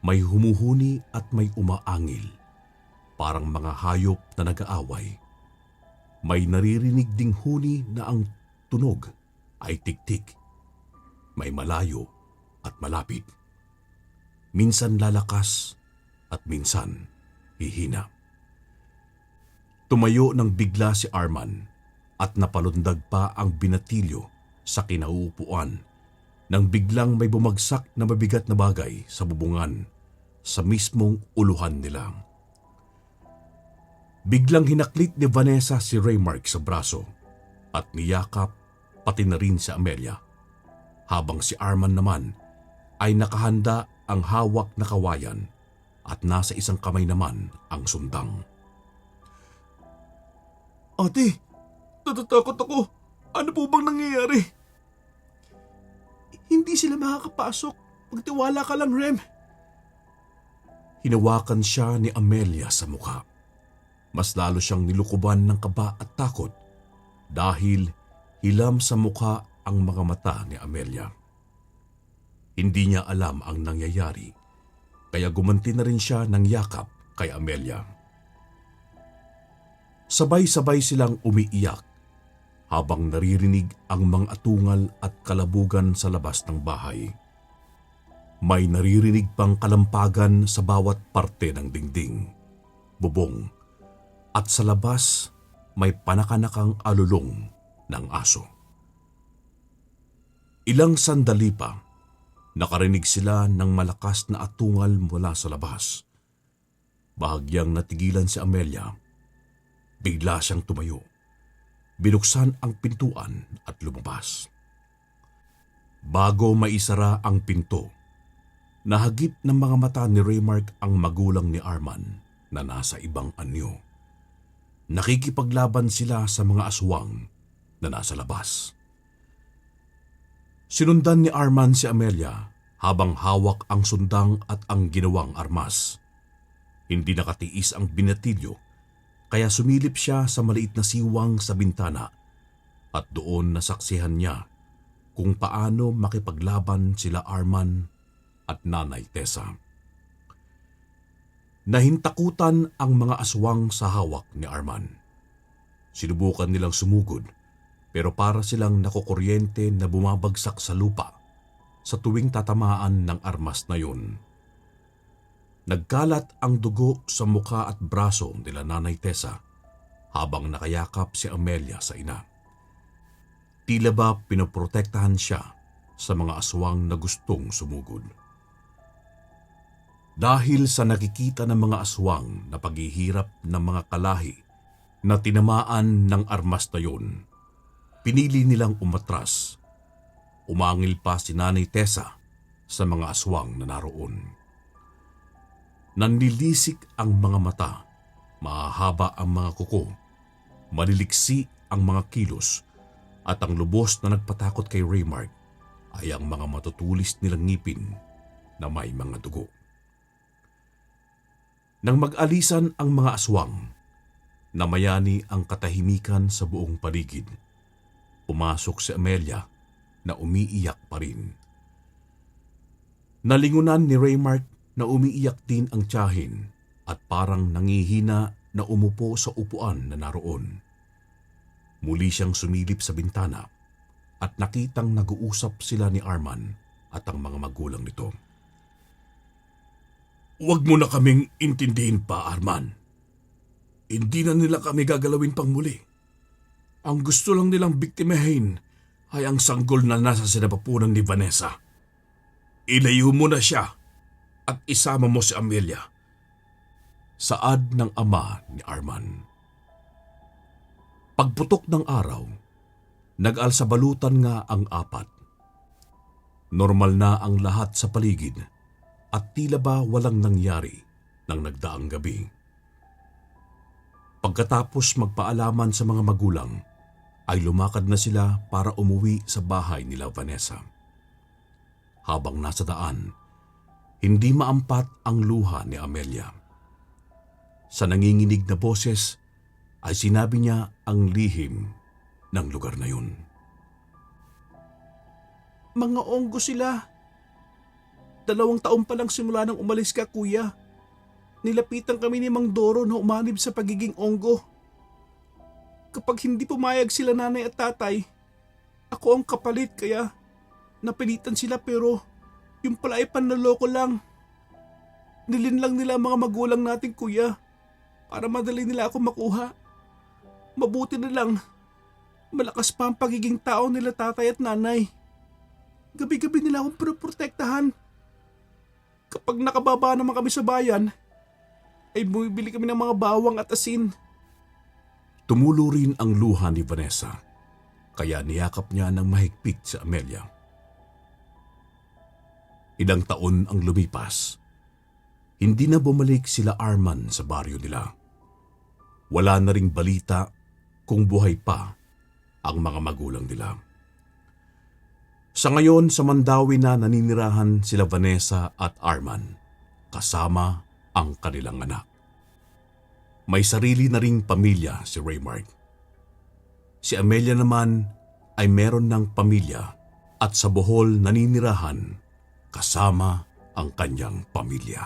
May humuhuni at may umaangil, parang mga hayop na nag-aaway. May naririnig ding huni na ang tunog ay tiktik. May malayo at malapit. Minsan lalakas at minsan hihina. Tumayo ng bigla si Arman at napalundag pa ang binatilyo sa kinauupuan nang biglang may bumagsak na mabigat na bagay sa bubungan sa mismong uluhan nila. Biglang hinaklit ni Vanessa si Raymark sa braso at niyakap pati na rin si Amelia, habang si Arman naman ay nakahanda ang hawak na kawayan at nasa isang kamay naman ang sundang. Ate, natatakot ako. Ano po bang nangyayari? Hindi sila makakapasok. Magtiwala ka lang, Rem. Hinawakan siya ni Amelia sa mukha. Mas lalo siyang nilukuban ng kaba at takot dahil hilam sa mukha ang mga mata ni Amelia. Hindi niya alam ang nangyayari, kaya gumanti na rin siya ng yakap kay Amelia. Sabay-sabay silang umiiyak habang naririnig ang mga atungal at kalabugan sa labas ng bahay. May naririnig pang kalampagan sa bawat parte ng dingding, bubong, at sa labas may panakanakang alulong ng aso. Ilang sandali pa, nakarinig sila ng malakas na atungal mula sa labas. Bahagyang natigilan si Amelia. Bigla siyang tumayo. Binuksan ang pintuan at lumabas. Bago maisara ang pinto, nahagip ng mga mata ni Raymark ang magulang ni Arman na nasa ibang anyo. Nakikipaglaban sila sa mga aswang na nasa labas. Sinundan ni Arman si Amelia habang hawak ang sundang at ang ginawang armas. Hindi nakatiis ang binatilyo, kaya sumilip siya sa maliit na siwang sa bintana at doon nasaksihan niya kung paano makipaglaban sila Arman at Nanay Tessa. Nahintakutan ang mga aswang sa hawak ni Arman. Sinubukan nilang sumugod pero para silang nakukuryente na bumabagsak sa lupa sa tuwing tatamaan ng armas na yun. Nagkalat ang dugo sa mukha at braso nila Nanay Tessa habang nakayakap si Amelia sa ina. Tila ba pinoprotektahan siya sa mga aswang na gustong sumugod. Dahil sa nakikita ng mga aswang na paghihirap ng mga kalahi na tinamaan ng armas na yun, pinili nilang umatras. Umangil pa si Nanay Tessa sa mga aswang na naroon. Nanlilisik ang mga mata, mahahaba ang mga kuko, maliliksi ang mga kilos, at ang lubos na nagpatakot kay Raymark ay ang mga matutulis nilang ngipin na may mga dugo. Nang mag-alisan ang mga aswang, namayani ang katahimikan sa buong paligid. Pumasok si Amelia na umiiyak pa rin. Nalingunan ni Raymark na umiiyak din ang tiyahin at parang nangihina na umupo sa upuan na naroon. Muli siyang sumilip sa bintana at nakitang nag-uusap sila ni Arman at ang mga magulang nito. "Huwag mo na kaming intindihin pa, Arman. Hindi na nila kami gagalawin pang muli. Ang gusto lang nilang biktimahin ay ang sanggol na nasa sinapupunan ni Vanessa. Ilayo mo na siya at isama mo si Amelia. Saad ng ama ni Arman. Pagputok ng araw, nag-alsabalutan nga ang apat. Normal na ang lahat sa paligid at tila ba walang nangyari ng nagdaang gabi. Pagkatapos magpaalaman sa mga magulang, ay lumakad na sila para umuwi sa bahay nila Vanessa. Habang nasa daan, hindi maampat ang luha ni Amelia. Sa nanginginig na boses ay sinabi niya ang lihim ng lugar na yun. Mga onggo sila. 2 taon pa lang simula nang umalis ka, kuya. Nilapitan kami ni Mang Doro na umanib sa pagiging onggo. Kapag hindi pumayag sila nanay at tatay, ako ang kapalit kaya napilitan sila pero yung pala ay panloloko lang. Nilinlang nila ang mga magulang natin, kuya, para madali nila ako makuha. Mabuti na lang, malakas pa ang pagiging tao nila tatay at nanay. Gabi-gabi nila akong pinoprotektahan. Kapag nakababa naman kami sa bayan, ay bumibili kami ng mga bawang at asin. Tumulo rin ang luha ni Vanessa, kaya niyakap niya ng mahigpit si Amelia. Ilang taon ang lumipas. Hindi na bumalik sila Arman sa baryo nila. Wala na ring balita kung buhay pa ang mga magulang nila. Sa ngayon, sa Mandawi na naninirahan sila Vanessa at Arman, kasama ang kanilang anak. May sarili na ring pamilya si Raymart. Si Amelia naman ay meron ng pamilya at sa Bohol naninirahan kasama ang kanyang pamilya.